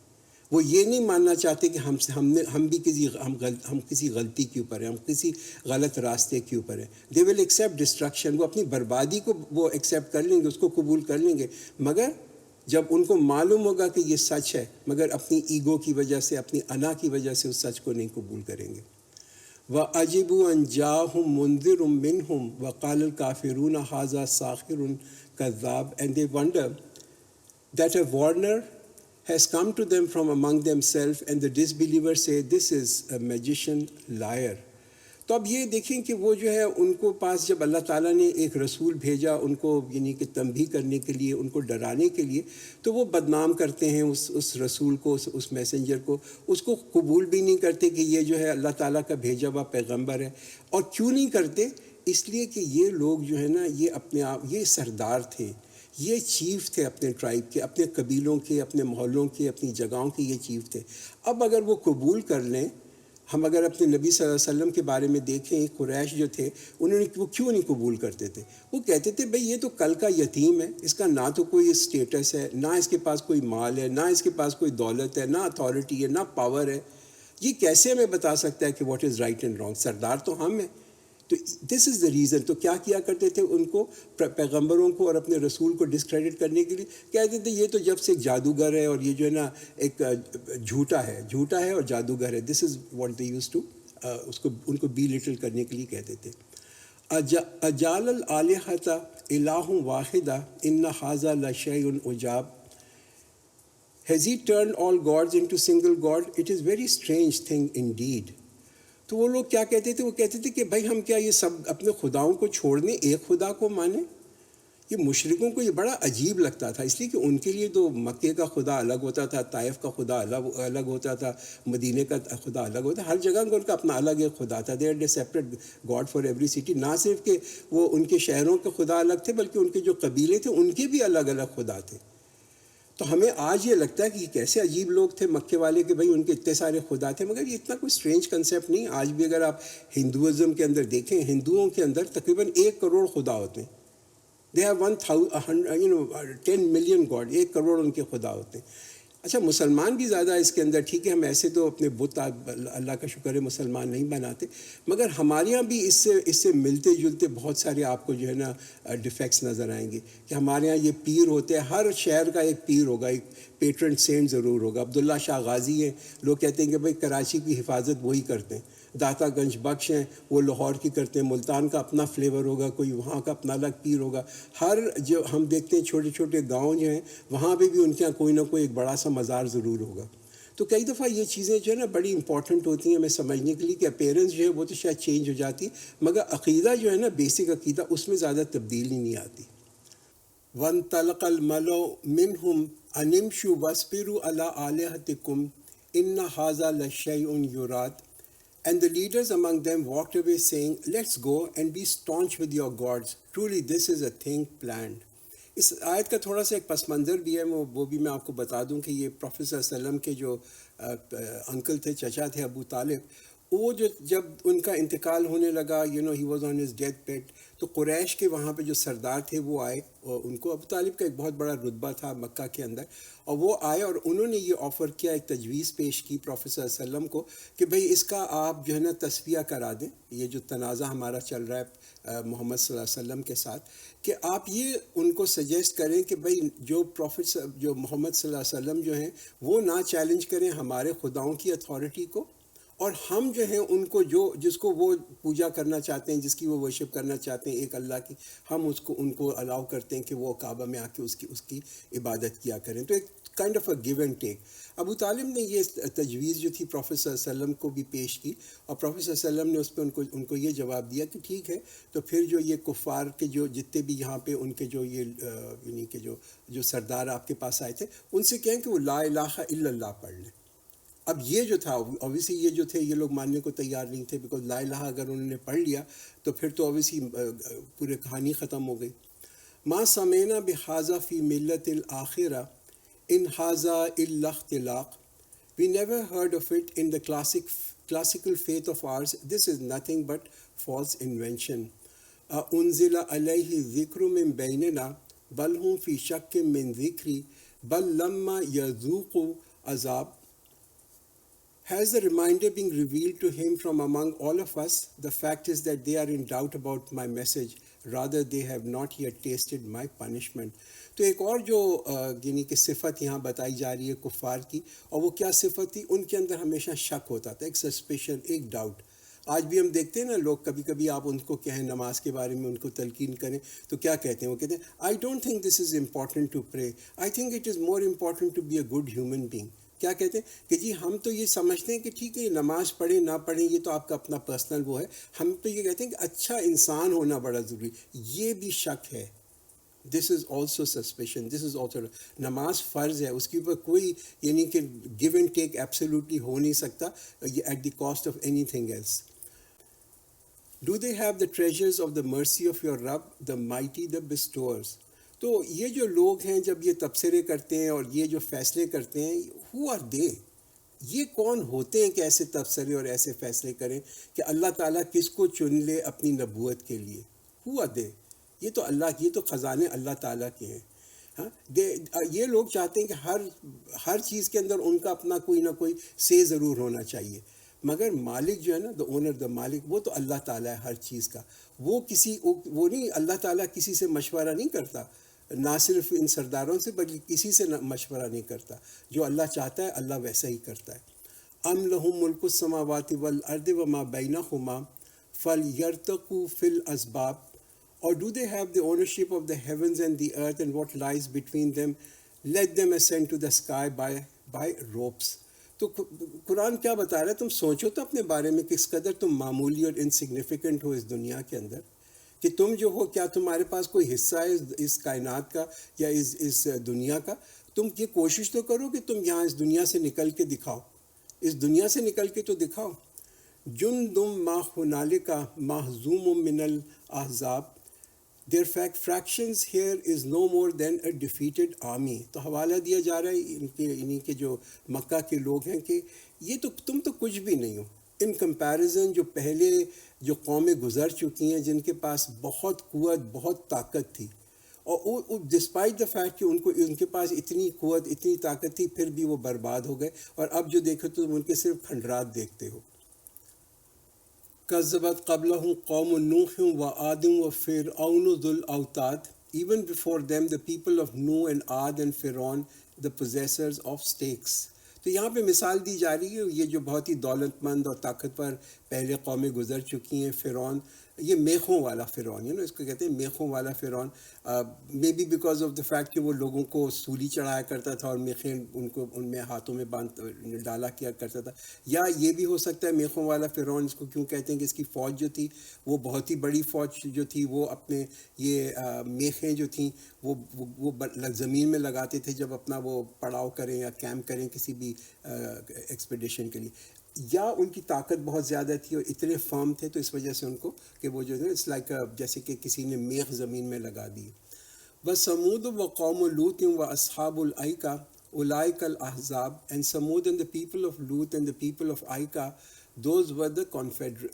وہ یہ نہیں ماننا چاہتے کہ ہم بھی کسی غلطی کے اوپر ہیں, ہم کسی غلط راستے کے اوپر ہیں. دے ول ایکسیپٹ ڈسٹرکشن. وہ اپنی بربادی کو وہ ایکسیپٹ کر لیں گے, اس کو قبول کر لیں گے, مگر جب ان کو معلوم ہوگا کہ یہ سچ ہے, مگر اپنی ایگو کی وجہ سے, اپنی انا کی وجہ سے اس سچ کو نہیں قبول کریں گے. وَأَجِبُوا أَن جَاءَهُم مُنذِرٌ مِّنْهُمْ وَقَالَ الْكَافِرُونَ هَٰذَا سَاحِرٌ كَذَّابٌ, and they wonder that a warner has come to them from among themselves, and the disbelievers say this is a magician, liar. تو اب یہ دیکھیں کہ وہ جو ہے ان کو پاس جب اللہ تعالیٰ نے ایک رسول بھیجا ان کو کہ تنبیہ کرنے کے لیے, ان کو ڈرانے کے لیے, تو وہ بدنام کرتے ہیں اس رسول کو, اس میسنجر کو, اس کو قبول بھی نہیں کرتے کہ یہ جو ہے اللہ تعالیٰ کا بھیجا ہوا پیغمبر ہے. اور کیوں نہیں کرتے؟ اس لیے کہ یہ لوگ جو ہے نا یہ اپنے آپ یہ سردار تھے, یہ چیف تھے اپنے ٹرائب کے, اپنے قبیلوں کے, اپنے محلوں کے, اپنی جگہوں کے یہ چیف تھے. اب اگر وہ قبول کر لیں, ہم اگر اپنے نبی صلی اللہ علیہ وسلم کے بارے میں دیکھیں, قریش جو تھے وہ کیوں نہیں قبول کرتے تھے؟ وہ کہتے تھے بھئی یہ تو کل کا یتیم ہے, اس کا نہ تو کوئی اسٹیٹس ہے, نہ اس کے پاس کوئی مال ہے, نہ اس کے پاس کوئی دولت ہے, نہ اتھارٹی ہے, نہ پاور ہے, یہ کیسے ہمیں بتا سکتا ہے کہ what is right and wrong? سردار تو ہم ہیں. تو دس از دا ریزن. تو کیا کرتے تھے ان کو, پیغمبروں کو اور اپنے رسول کو ڈسکریڈٹ کرنے کے لیے کہتے تھے یہ تو جب سے ایک جادوگر ہے, اور یہ جو ہے نا ایک جھوٹا ہے اور جادوگر ہے. This is what they use to, اس کو ان کو بی لٹل کرنے کے لیے کہتے تھے. اجال الآلہۃ الہ واحدہ ان ھذا لشیء عجاب, has he turned all gods into single god? It is very strange thing indeed. تو وہ لوگ کیا کہتے تھے؟ وہ کہتے تھے کہ بھائی ہم کیا یہ سب اپنے خداؤں کو چھوڑ دیں, ایک خدا کو مانیں. یہ مشرکوں کو یہ بڑا عجیب لگتا تھا, اس لیے کہ ان کے لیے تو مکے کا خدا الگ ہوتا تھا, طائف کا خدا الگ ہوتا تھا, مدینے کا خدا الگ ہوتا تھا, ہر جگہ ان کا اپنا الگ ایک خدا تھا. They had a separate God for every city. نہ صرف کہ وہ ان کے شہروں کے خدا الگ تھے, بلکہ ان کے جو قبیلے تھے ان کے بھی الگ الگ خدا تھے. تو ہمیں آج یہ لگتا ہے کہ یہ کیسے عجیب لوگ تھے مکے والے کہ بھئی ان کے اتنے سارے خدا تھے, مگر یہ اتنا کوئی اسٹرینج کنسیپٹ نہیں. آج بھی اگر آپ ہندوازم کے اندر دیکھیں, ہندوؤں کے اندر تقریباً 1 کروڑ خدا ہوتے ہیں. دے ہیو 10 ملین گاڈ, 1 کروڑ ان کے خدا ہوتے ہیں. اچھا مسلمان بھی زیادہ اس کے اندر, ٹھیک ہے ہم ایسے تو اپنے بت اللہ کا شکر ہے مسلمان نہیں بناتے, مگر ہمارے یہاں بھی اس سے ملتے جلتے بہت سارے آپ کو جو ہے نا ڈیفیکٹس نظر آئیں گے. کہ ہمارے یہاں یہ پیر ہوتے ہیں, ہر شہر کا ایک پیر ہوگا, ایک پیٹرن سینٹ ضرور ہوگا. عبداللہ شاہ غازی ہیں, لوگ کہتے ہیں کہ بھئی کراچی کی حفاظت وہی کرتے ہیں. داتا گنج بخش ہیں, وہ لاہور کی کرتے ہیں. ملتان کا اپنا فلیور ہوگا, کوئی وہاں کا اپنا الگ پیر ہوگا. ہر جو ہم دیکھتے ہیں چھوٹے چھوٹے گاؤں جو ہیں وہاں پہ بھی ان کے یہاں کوئی نہ کوئی ایک بڑا سا مزار ضرور ہوگا. تو کئی دفعہ یہ چیزیں جو ہے نا بڑی امپورٹنٹ ہوتی ہیں ہمیں سمجھنے کے لیے کہ اپیرنس جو ہے وہ تو شاید چینج ہو جاتی ہے, مگر عقیدہ جو ہے نا بیسک عقیدہ اس میں زیادہ تبدیلی نہیں آتی. وَانطَلَقَ الْمَلَأُ مِنْهُمْ أَنِ امْشُوا وَاصْبِرُوا عَلَىٰ آلِهَتِكُمْ إِنَّ هَٰذَا لَشَيْءٌ يُرَادُ. And the leaders among them walked away saying, let's go and be staunch with your gods. Truly this is a thing planned. اس آیت کا تھوڑا سا ایک پس منظر بھی ہے, وہ بھی میں آپ کو بتا دوں کہ یہ پروفیٹ صلی اللہ علیہ وسلم کے جو انکل تھے, چچا تھے, ابو طالب, وہ جو جب ان کا انتقال ہونے لگا he was on his death bed, تو قریش کے وہاں پہ جو سردار تھے وہ آئے، اور ان کو ابو طالب کا ایک بہت بڑا رتبہ تھا مکہ کے اندر، اور وہ آئے اور انہوں نے یہ آفر کیا، ایک تجویز پیش کی پروفیٹ صلی اللہ علیہ وسلم کو کہ بھئی اس کا آپ جو ہے نا تصفیہ کرا دیں، یہ جو تنازع ہمارا چل رہا ہے محمد صلی اللہ علیہ وسلم کے ساتھ، کہ آپ یہ ان کو سجیسٹ کریں کہ بھئی جو پروفیٹ جو محمد صلی اللہ علیہ وسلم جو ہیں وہ نہ چیلنج کریں ہمارے خداؤں کی اتھارٹی کو، اور ہم جو ہیں ان کو جس کو وہ پوجا کرنا چاہتے ہیں، جس کی وہ ورشپ کرنا چاہتے ہیں ایک اللہ کی، ہم ان کو الاؤ کرتے ہیں کہ وہ کعبہ میں آ کے اس کی عبادت کیا کریں۔ تو ایک kind of a give and take. ابو طالب نے یہ تجویز جو تھی پروفیٹ صلی اللہ علیہ وسلم کو بھی پیش کی، اور پروفیٹ صلی اللہ علیہ وسلم نے اس پہ ان کو یہ جواب دیا کہ ٹھیک ہے، تو پھر جو یہ کفار کے جو جتنے بھی یہاں پہ ان کے جو یہ یعنی کہ جو سردار آپ کے پاس آئے تھے، ان سے کہیں کہ وہ لا الہ الا اللہ پڑھ لیں۔ اب یہ جو تھا اوبیسلی یہ جو تھے یہ لوگ ماننے کو تیار نہیں تھے، بیکاز لا الہ اگر انہوں نے پڑھ لیا تو پھر تو اوبیسلی پورے کہانی ختم ہو گئی۔ ما سمینا بحاذا فی ملت الآخرہ ان حاذا الا اختلاق، we never heard of it in the classical faith of ours. This is nothing but false invention. انزل علیہ ذکر من بیننا بل ہم فی شک من ذکری بل لما یذوقوا عذاب. Has the reminder been revealed to him from among all of us? The fact is that they are in doubt about my message. Rather, they have not yet tasted my punishment. تو ایک اور جو یعنی کہ صفت یہاں بتائی جا رہی ہے کفار کی، اور وہ کیا صفت تھی؟ ان کے اندر ہمیشہ شک ہوتا تھا، ایک سسپیشن، ایک ڈاؤٹ۔ آج بھی ہم دیکھتے ہیں نا، لوگ کبھی کبھی آپ ان کو کہیں نماز کے بارے میں ان کو تلقین کریں تو کیا کہتے ہیں؟ وہ کہتے ہیں I don't think this is important to pray, I think it is more important to be a good human being. کیا کہتے ہیں کہ جی ہم تو یہ سمجھتے ہیں کہ ٹھیک ہے نماز پڑھیں نہ پڑھیں یہ تو آپ کا اپنا پرسنل وہ ہے، ہم تو یہ کہتے ہیں کہ اچھا انسان ہونا بڑا ضروری۔ یہ بھی شک ہے، this is also suspicion, this is also. نماز فرض ہے، اس کے اوپر کوئی یعنی کہ گیو اینڈ ٹیک ایبسلیوٹلی ہو نہیں سکتا at the cost of anything else. Do they have the treasures of the mercy of your رب دا مائٹی دا بسٹورز۔ تو یہ جو لوگ ہیں جب یہ تبصرے کرتے ہیں اور یہ جو فیصلے کرتے ہیں، ہو آر دے؟ یہ کون ہوتے ہیں کہ ایسے تبصرے اور ایسے فیصلے کریں کہ اللہ تعالیٰ کس کو چن لے اپنی نبوت کے لیے؟ ہو آر دے؟ یہ تو اللہ، یہ تو خزانے اللہ تعالیٰ کے ہیں۔ ہاں، یہ لوگ چاہتے ہیں کہ ہر چیز کے اندر ان کا اپنا کوئی نہ کوئی سے ضرور ہونا چاہیے، مگر مالک جو ہے نا، دا اونر، دا مالک، وہ تو اللہ تعالیٰ ہے ہر چیز کا۔ وہ نہیں، اللہ تعالیٰ کسی سے مشورہ نہیں کرتا، نہ صرف ان سرداروں سے بلکہ کسی سے مشورہ نہیں کرتا۔ جو اللہ چاہتا ہے اللہ ویسا ہی کرتا ہے۔ ام لہم ملک السماوات والارض وما بینہما فلیرتقوا فی الاسباب، or do they have the ownership of the heavens and the earth and what lies between them? Let them ascend to the sky by ropes. تو قرآن کیا بتا رہا ہے؟ تم سوچو تو اپنے بارے میں کس قدر تم معمولی اور انسگنیفیکنٹ ہو اس دنیا کے اندر، کہ تم جو ہو، کیا تمہارے پاس کوئی حصہ ہے اس کائنات کا یا اس دنیا کا؟ تم یہ کوشش تو کرو کہ تم یہاں اس دنیا سے نکل کے دکھاؤ، اس دنیا سے نکل کے تو دکھاؤ۔ جندم ما ہنالک مہزوم من الاحزاب، their fractions here is no more than a defeated army۔ تو حوالہ دیا جا رہا ہے انہی کے جو مکہ کے لوگ ہیں کہ یہ تو تم تو کچھ بھی نہیں ہو ان کمپیریزن جو پہلے جو قومیں گزر چکی ہیں، جن کے پاس بہت قوت، بہت طاقت تھی، اور ڈسپائٹ دا فیکٹ کہ ان کے پاس اتنی قوت، اتنی طاقت تھی، پھر بھی وہ برباد ہو گئے، اور اب جو دیکھو تو ان کے صرف کھنڈرات دیکھتے ہو۔ کذبت قبلہم قوم نوح وعاد وفرعون ذو الاوتاد، even before them the people of Nuh and Ad and Pharaoh, the possessors of stakes۔ تو یہاں پہ مثال دی جا رہی ہے یہ جو بہت ہی دولت مند اور طاقتور پہلے قومیں گزر چکی ہیں، فرعون، یہ میخوں والا فرعون، اس کو کہتے ہیں میخوں والا فرعون، maybe because of the fact کہ وہ لوگوں کو سولی چڑھایا کرتا تھا اور میخیں ان میں ہاتھوں میں ڈالا کیا کرتا تھا، یا یہ بھی ہو سکتا ہے میخوں والا فرعون اس کو کیوں کہتے ہیں کہ اس کی فوج جو تھی وہ بہت ہی بڑی فوج جو تھی، وہ اپنے یہ میخیں جو تھیں وہ زمین میں لگاتے تھے جب اپنا وہ پڑاؤ کریں یا کیمپ کریں کسی بھی ایکسپیڈیشن کے لیے، یا ان کی طاقت بہت زیادہ تھی اور اتنے فرم تھے تو اس وجہ سے ان کو کہ وہ جو ہے اٹس لائک جیسے کہ کسی نے میخ زمین میں لگا دی۔ وَثَمُودُ وَقَوْمُ لُوطٍ وَأَصْحَابُ الْأَيْكَةِ أُولَٰئِكَ الْأَحْزَابُ، and Samud and the people of Lut and the people of Aika those were the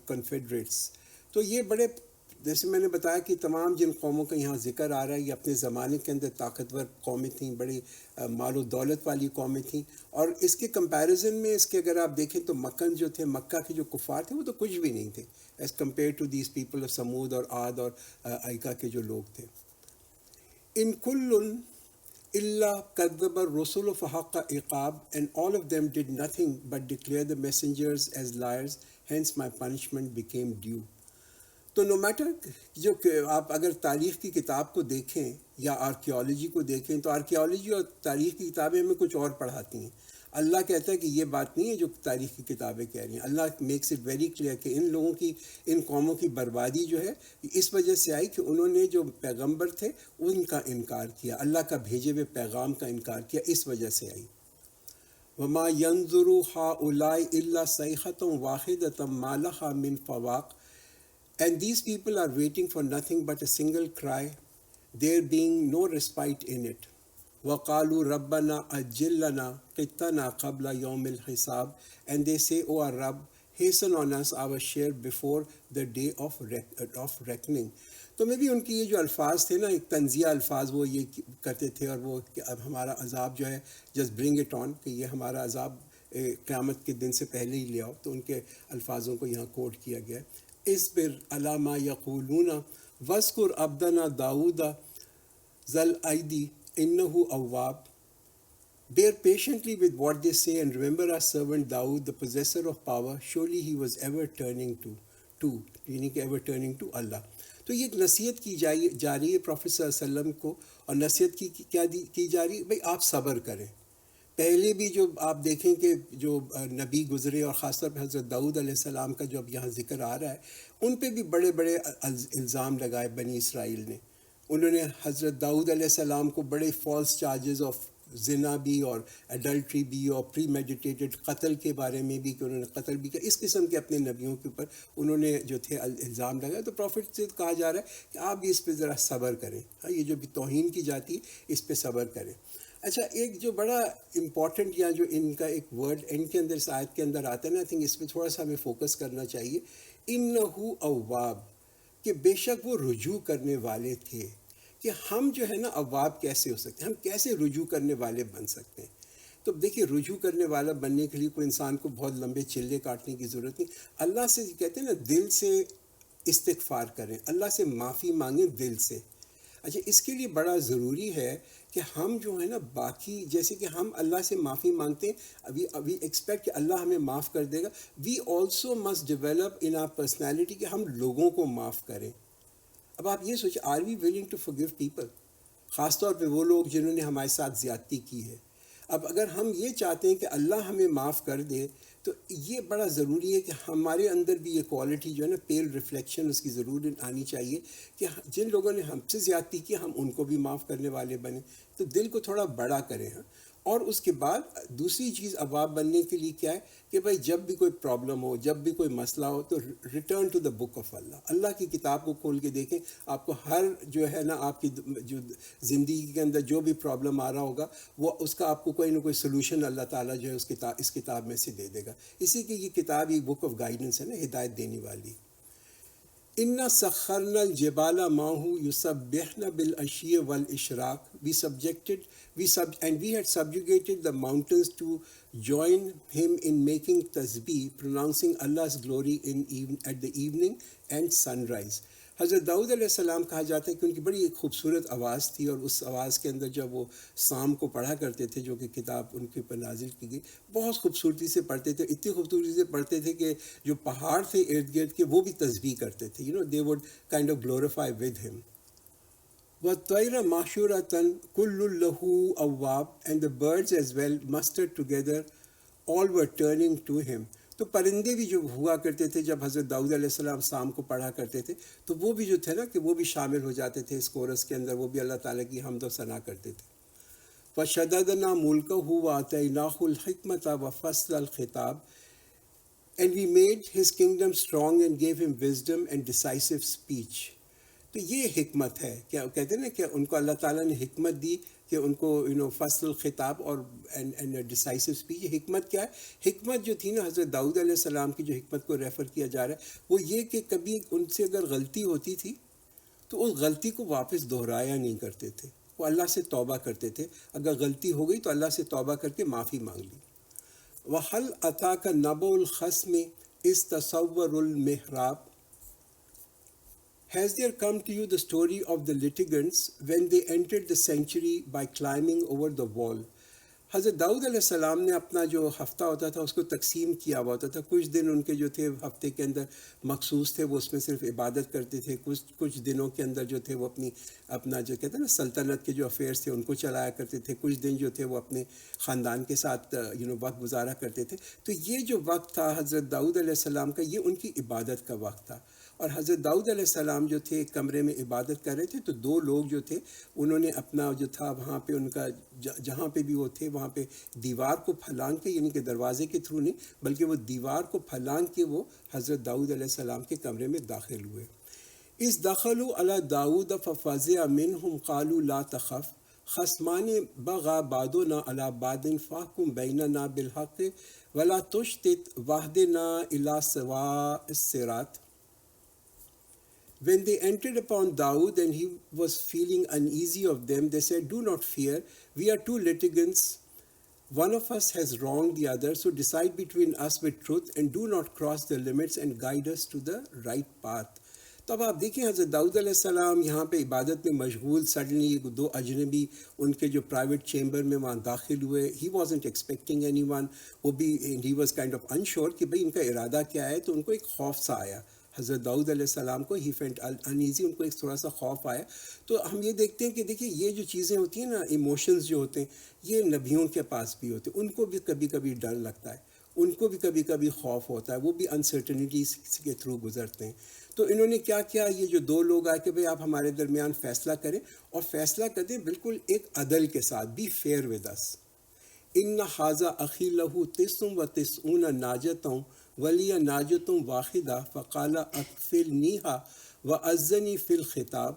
confederates. تو یہ بڑے، جیسے میں نے بتایا کہ تمام جن قوموں کا یہاں ذکر آ رہا ہے یہ اپنے زمانے کے اندر طاقتور قومیں تھیں، بڑی مال و دولت والی قومیں تھیں. اور اس کے کمپیریزن میں اس کے اگر آپ دیکھیں تو مکن جو تھے، مکہ کے جو کفار تھے وہ تو کچھ بھی نہیں تھے as compare to these people of سمود اور عاد اور ایکا کے جو لوگ تھے. ان کل الا کذب الرسل فحق عقاب and all of them did nothing but declare the messengers as liars, hence my punishment became due. تو نو میٹر جو کہ آپ اگر تاریخ کی کتاب کو دیکھیں یا آرکیالوجی کو دیکھیں تو آرکیالوجی اور تاریخ کی کتابیں ہمیں کچھ اور پڑھاتی ہیں. اللہ کہتا ہے کہ یہ بات نہیں ہے جو تاریخ کی کتابیں کہہ رہی ہیں. اللہ میکس اٹ ویری کلیئر کہ ان لوگوں کی، ان قوموں کی بربادی جو ہے اس وجہ سے آئی کہ انہوں نے جو پیغمبر تھے ان کا انکار کیا، اللہ کا بھیجے ہوئے پیغام کا انکار کیا، اس وجہ سے آئی. وما ينظر هؤلاء الا صيحة واحدة ما لها من فواق. And these people are waiting for nothing but a single cry, there being no respite in it. وَقَالُوا رَبَّنَا أَجِّل لَنَا قِطَّنَا قَبْلَ يَوْمِ الْحِسَابِ. And they say, O our Rabb, hasten on us our share before the day of reckoning. تو میں بھی ان کی یہ جو الفاظ تھے نا، ایک تنزیہ الفاظ، وہ یہ کرتے تھے، اور وہ کہ اب ہمارا عذاب جو ہے جسٹ برنگ اٹ آن، کہ یہ ہمارا عذاب قیامت کے دن سے پہلے ہی لے آؤ. تو ان کے الفاظوں کو یہاں کوٹ کیا گیا ہے. اصبر علی ما یقولون واذکر عبدنا داؤد ذا الایدی انہ اواب. Bear patiently with what they say and remember our servant Dawood, the possessor of power. Surely he was ever turning to یعنی کہ ever turning to Allah. تو یہ ایک نصیحت کی جا رہی ہے پروفیٹ صلی اللہ علیہ وسلم کو، اور نصیحت کیا کی جا رہی ہے؟ بھئی آپ صبر کریں. پہلے بھی جو آپ دیکھیں کہ جو نبی گزرے، اور خاص طور پہ حضرت داؤد علیہ السلام کا جو اب یہاں ذکر آ رہا ہے، ان پہ بھی بڑے بڑے الزام لگائے بنی اسرائیل نے. انہوں نے حضرت داؤد علیہ السلام کو بڑے فالس چارجز آف زنا بھی اور ایڈلٹری بھی اور پری میڈیٹیٹڈ قتل کے بارے میں بھی، کہ انہوں نے قتل بھی کیا، اس قسم کے اپنے نبیوں کے اوپر انہوں نے جو تھے الزام لگائے. تو پروفٹ سے کہا جا رہا ہے کہ آپ بھی اس پہ ذرا صبر کریں. یہ جو بھی توہین کی جاتی ہے اس پہ صبر کریں. اچھا، ایک جو بڑا امپورٹنٹ یا جو ان کا ایک ورڈ ان کے اندر، اس آیت کے اندر آتا ہے نا، آئی تھنک اس پہ تھوڑا سا ہمیں فوکس کرنا چاہیے. انہ اواب، کہ بے شک وہ رجوع کرنے والے تھے. کہ ہم جو ہے نا اواب کیسے ہو سکتے ہیں، ہم کیسے رجوع کرنے والے بن سکتے ہیں؟ تو دیکھیے، رجوع کرنے والا بننے کے لیے کوئی انسان کو بہت لمبے چلے کاٹنے کی ضرورت نہیں. اللہ سے کہتے ہیں نا، دل سے استغفار کریں، اللہ سے معافی مانگیں دل سے. اچھا، اس کے لیے بڑا ضروری ہے کہ ہم جو ہے نا، باقی جیسے کہ ہم اللہ سے معافی مانگتے ہیں، ابھی ایکسپیکٹ کہ اللہ ہمیں معاف کر دے گا. We also must develop in our personality کہ ہم لوگوں کو معاف کریں. اب آپ یہ سوچیں، are we willing to forgive people? خاص طور پہ وہ لوگ جنہوں نے ہمارے ساتھ زیادتی کی ہے. اب اگر ہم یہ چاہتے ہیں کہ اللہ ہمیں معاف کر دے، تو یہ بڑا ضروری ہے کہ ہمارے اندر بھی یہ کوالٹی جو ہے نا، پیل ریفلیکشن اس کی ضرور آنی چاہیے کہ جن لوگوں نے ہم سے زیادتی کی ہم ان کو بھی معاف کرنے والے بنیں. تو دل کو تھوڑا بڑا کریں. ہاں، اور اس کے بعد دوسری چیز اواب بننے کے لیے کیا ہے کہ بھائی جب بھی کوئی پرابلم ہو، جب بھی کوئی مسئلہ ہو، تو return to the book of Allah. اللہ کی کتاب کو کھول کے دیکھیں، آپ کو ہر جو ہے نا آپ کی جو زندگی کے اندر جو بھی پرابلم آ رہا ہوگا، وہ اس کا آپ کو کوئی نہ کوئی سلوشن اللہ تعالیٰ جو ہے اس کتاب میں سے دے دے گا. اسی کی یہ کتاب ایک بک آف گائیڈنس ہے نا، ہدایت دینے والی. اِنَّا سَخَّرْنَا الْجِبَالَ مَعَهُ يُسَبِّحْنَ بِالْعَشِيِّ وَالْإِشْرَاقِ. And we had subjugated the mountains to join him in making tasbih, pronouncing Allah's glory at the evening and sunrise. حضرت داؤد علیہ السلام کہا جاتا ہے کہ ان کی بڑی ایک خوبصورت آواز تھی، اور اس آواز کے اندر جب وہ سام کو پڑھا کرتے تھے، جو کہ کتاب ان کے اوپر نازل کی گئی، بہت خوبصورتی سے پڑھتے تھے. اتنی خوبصورتی سے پڑھتے تھے کہ جو پہاڑ تھے ارد گرد کے، وہ بھی تسبیح کرتے تھے. they would kind of glorify with him. وَالطَّيْرَ مَحْشُورَةً كُلٌّ لَهُ أَوَّابٌ. And the birds as well mustered together, all were turning to him. تو پرندے بھی جو ہوا کرتے تھے جب حضرت داؤد علیہ السلام سام کو پڑھا کرتے تھے، تو وہ بھی جو تھے نا، کہ وہ بھی شامل ہو جاتے تھے اس کورس کے اندر، وہ بھی اللہ تعالیٰ کی حمد و ثنا کرتے تھے. فَشَدَدْنَا مُلْكَهُ وَآتَيْنَاهُ الْحِكْمَةَ وَفَصْلَ الْخِطَابِ. And we made his kingdom strong and gave him wisdom and decisive speech. تو یہ حکمت ہے. کیا کہتے ہیں نا کہ ان کو اللہ تعالیٰ نے حکمت دی، کہ ان کو فصل الخطاب اور ڈیسائسو اسپیچ. حکمت کیا ہے؟ حکمت جو تھی نا حضرت داؤد علیہ السلام کی جو حکمت کو ریفر کیا جا رہا ہے وہ یہ کہ کبھی ان سے اگر غلطی ہوتی تھی تو اس غلطی کو واپس دہرایا نہیں کرتے تھے، وہ اللہ سے توبہ کرتے تھے. اگر غلطی ہو گئی تو اللہ سے توبہ کر کے معافی مانگ لی. وَهَلْ أَتَاكَ نَبَأُ الْخَصْمِ إِذْ تَسَوَّرُوا الْمِحْرَابَ. Has there come to you the story of the litigants when they entered the sanctuary by climbing over the wall? حضرت داؤد علیہ السلام نے اپنا جو ہفتہ ہوتا تھا اس کو تقسیم کیا ہوا ہوتا تھا. کچھ دن ان کے جو تھے ہفتے کے اندر مخصوص تھے، وہ اس میں صرف عبادت کرتے تھے. کچھ دنوں کے اندر جو تھے وہ اپنا جو کہتے ہیں نا سلطنت کے جو افیئرس تھے ان کو چلایا کرتے تھے. کچھ دن جو تھے وہ اپنے خاندان کے ساتھ وقت گزارا کرتے تھے. تو یہ جو وقت تھا حضرت داؤد علیہ السلام کا، یہ ان کی عبادت کا وقت تھا. اور حضرت داؤد علیہ السلام جو تھے کمرے میں عبادت کر رہے تھے، تو دو لوگ جو تھے انہوں نے اپنا جو تھا وہاں پہ ان کا جہاں پہ بھی وہ تھے وہاں پہ دیوار کو پھلانگ کے، یعنی کہ دروازے کے تھرو نہیں بلکہ وہ دیوار کو پھلانگ کے وہ حضرت داؤد علیہ السلام کے کمرے میں داخل ہوئے. اذ دخلوا علی داؤد ففزع منهم قالوا لا تخف خصمان بغى بعضنا على بعض فاحكم بيننا بالحق ولا تشتت واهدنا الى سواء الصراط. When they entered upon Daud and he was feeling uneasy of them, they said, "Do not fear, we are two litigants. One of us has wronged the other, so decide between us with truth and do not cross the limits and guide us to the right path." تو اب آپ دیکھیں حضرت داؤد علیہ السلام یہاں پہ عبادت میں مشغول، سڈنلی دو اجنبی ان کے جو پرائیویٹ چیمبر میں وہاں داخل ہوئے. ہی وازنٹ ایکسپیکٹنگ اینی ون، وہ بھی he was kind of ensure کہ بھئی ان کا ارادہ کیا ہے. تو ان کو ایک خوف سا آیا حضرت داؤد علیہ السلام کو. ہی فیلٹ انیزی، ان کو ایک تھوڑا سا خوف آیا. تو ہم یہ دیکھتے ہیں کہ دیکھیے یہ جو چیزیں ہوتی ہیں نا، ایموشنز جو ہوتے ہیں، یہ نبیوں کے پاس بھی ہوتے ہیں. ان کو بھی کبھی کبھی ڈر لگتا ہے، ان کو بھی کبھی کبھی خوف ہوتا ہے، وہ بھی انسرٹنٹیز کے تھرو گزرتے ہیں. تو انہوں نے کیا کیا، یہ جو دو لوگ آئے کہ بھئی آپ ہمارے درمیان فیصلہ کریں، اور فیصلہ کر دیں بالکل ایک عدل کے ساتھ. Be fair with us. ان ھذا اخی لہ تسع وتسعون ناجۃ ولی ناجۃ واحدہ فقال اکفلنیھا وعزنی فی الخطاب.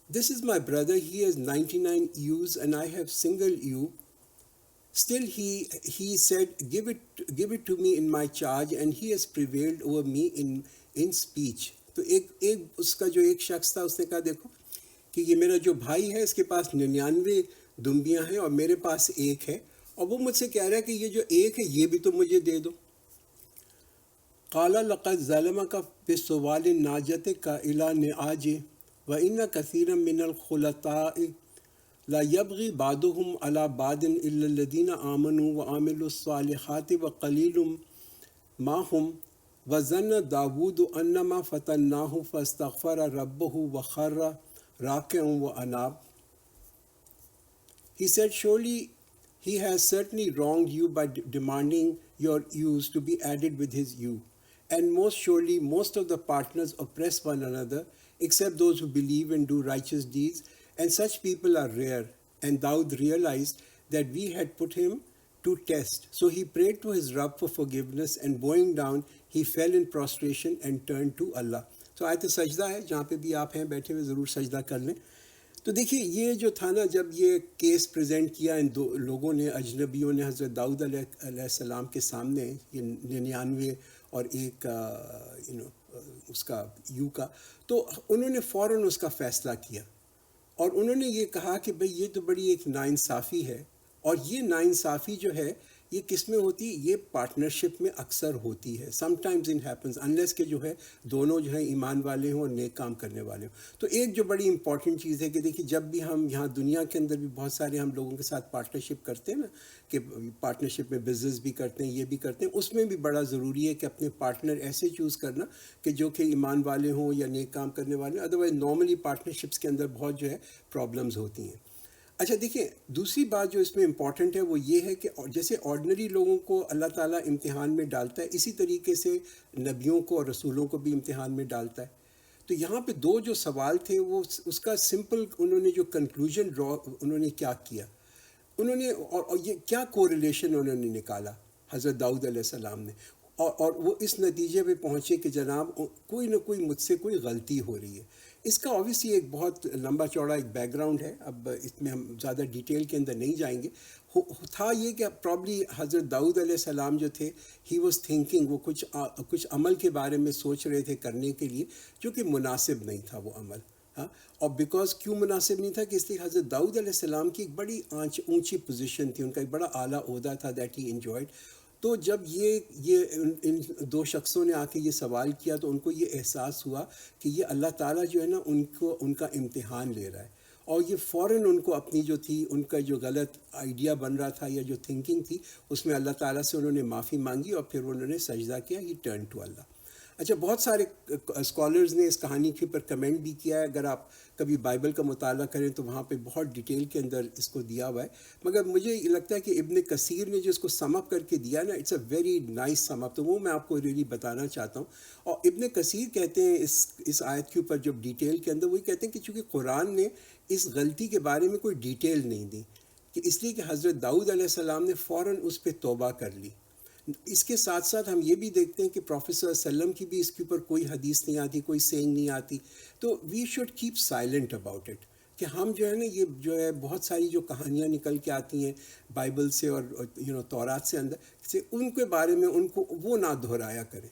This is my brother, he has 99 ewes and I have single ewe. Still he said, give it to me in my charge, and he has prevailed over me in speech. تو ایک اس کا جو ایک شخص تھا اس نے کہا دیکھو کہ یہ میرا جو بھائی ہے اس کے پاس 99 دمبیاں ہیں اور میرے پاس ایک ہے، اور وہ مجھ سے کہہ رہا ہے کہ یہ جو ایک ہے یہ بھی تو مجھے دے دو. قال لقد ظلمك بسؤال ناجتك الى نعاجه وان كثيرا من الخلطاء لا يبغي بعضهم على بعض الا الذين امنوا وعملوا الصالحات وقليل ما هم وظن داود انما فتناه فاستغفر ربه وخر راكعا واناب. He said, surely he has certainly wronged you by demanding your ewes to be added with his ewe. And most surely most of the partners oppress one another except those who believe and do righteous deeds, and such people are rare. And Daud realized that we had put him to test. So he prayed to his Rabb for forgiveness, and bowing down he fell in prostration and turned to Allah. So آیت سجدہ ہے، جہاں پہ بھی آپ ہیں بیٹھے ہوئے ضرور سجدہ کر لیں. تو دیکھیے یہ جو تھا نا، جب یہ کیس پریزنٹ کیا ان دو لوگوں نے، اجنبیوں نے، حضرت داؤد علیہ السلام کے سامنے، یہ 99 اور ایک اس کا یو کا، تو انہوں نے فوراً اس کا فیصلہ کیا، اور انہوں نے یہ کہا کہ بھئی یہ تو بڑی ایک ناانصافی ہے. اور یہ ناانصافی جو ہے یہ کس میں ہوتی ہے؟ یہ پارٹنرشپ میں اکثر ہوتی ہے. Some times it happens unless کہ جو ہے دونوں جو ہیں ایمان والے ہوں اور نیک کام کرنے والے ہوں. تو ایک جو بڑی امپورٹنٹ چیز ہے کہ دیکھیے جب بھی ہم یہاں دنیا کے اندر بھی بہت سارے ہم لوگوں کے ساتھ پارٹنرشپ کرتے ہیں نا، کہ پارٹنرشپ میں بزنس بھی کرتے ہیں، یہ بھی کرتے ہیں، اس میں بھی بڑا ضروری ہے کہ اپنے پارٹنر ایسے چوز کرنا کہ جو کہ ایمان والے ہوں یا نیک کام کرنے والے ہوں. ادروائز نارملی پارٹنرشپس کے اندر بہت جو ہے پرابلمز ہوتی ہیں. اچھا دیکھیں دوسری بات جو اس میں امپورٹنٹ ہے وہ یہ ہے کہ جیسے آرڈنری لوگوں کو اللہ تعالیٰ امتحان میں ڈالتا ہے، اسی طریقے سے نبیوں کو اور رسولوں کو بھی امتحان میں ڈالتا ہے. تو یہاں پہ دو جو سوال تھے وہ اس کا سمپل انہوں نے جو کنکلوژن ڈرا انہوں نے کیا کیا، انہوں نے اور یہ کیا کوریلیشن انہوں نے نکالا حضرت داؤد علیہ السلام نے، اور وہ اس نتیجے پہ پہنچے کہ جناب کوئی نہ کوئی مجھ سے کوئی غلطی ہو رہی ہے. اس کا اوبیسلی ایک بہت لمبا چوڑا ایک بیک گراؤنڈ ہے، اب اس میں ہم زیادہ ڈیٹیل کے اندر نہیں جائیں گے. تھا یہ کہ پرابلی حضرت داؤد علیہ السلام جو تھے ہی واز تھنکنگ، وہ کچھ عمل کے بارے میں سوچ رہے تھے کرنے کے لیے جو کہ مناسب نہیں تھا وہ عمل. ہاں، اور بیکاز کیوں مناسب نہیں تھا کہ اس لیے حضرت داؤد علیہ السلام کی ایک بڑی اونچی پوزیشن تھی، ان کا ایک بڑا اعلیٰ عہدہ تھا دیٹ ہی انجوائڈ. تو جب یہ ان دو شخصوں نے آ کے یہ سوال کیا تو ان کو یہ احساس ہوا کہ یہ اللہ تعالیٰ جو ہے نا ان کا امتحان لے رہا ہے. اور یہ فوراً ان کو اپنی جو تھی، ان کا جو غلط آئیڈیا بن رہا تھا یا جو تھنکنگ تھی، اس میں اللہ تعالیٰ سے انہوں نے معافی مانگی اور پھر انہوں نے سجدہ کیا. ہی ٹرن ٹو اللہ. اچھا، بہت سارے اسکالرز نے اس کہانی کے اوپر کمنٹ بھی کیا ہے. اگر آپ کبھی بائبل کا مطالعہ کریں تو وہاں پہ بہت ڈیٹیل کے اندر اس کو دیا ہوا ہے. مگر مجھے یہ لگتا ہے کہ ابن کثیر نے جو اس کو سم اپ کر کے دیا نا، اٹس اے ویری نائس سم اپ، تو وہ میں آپ کو ریلی بتانا چاہتا ہوں. اور ابن کثیر کہتے ہیں اس آیت کے اوپر جو ڈیٹیل کے اندر، وہی کہتے ہیں کہ چونکہ قرآن نے اس غلطی کے بارے میں کوئی ڈیٹیل نہیں دی، کہ اس لیے کہ حضرت داؤد علیہ السلام نے فوراً اس پہ توبہ کر لی. اس کے ساتھ ساتھ ہم یہ بھی دیکھتے ہیں کہ پروفیٹ صلی اللہ علیہ وسلم کی بھی اس کے اوپر کوئی حدیث نہیں آتی، کوئی سینگ نہیں آتی. تو we should keep silent about it, کہ ہم جو ہے نا، یہ جو ہے بہت ساری جو کہانیاں نکل کے آتی ہیں بائبل سے اور تورات سے اندر سے، ان کے بارے میں ان کو وہ نہ دہرایا کریں.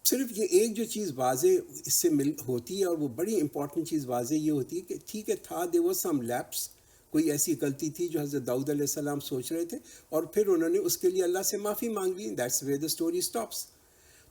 صرف یہ ایک جو چیز واضح اس سے ہوتی ہے، اور وہ بڑی امپورٹنٹ چیز واضح یہ ہوتی ہے کہ ٹھیک ہے تھا دیر واز سم لیپس، کوئی ایسی غلطی تھی جو حضرت داؤد علیہ السلام سوچ رہے تھے، اور پھر انہوں نے اس کے لیے اللہ سے معافی مانگ لی. That's where the story stops.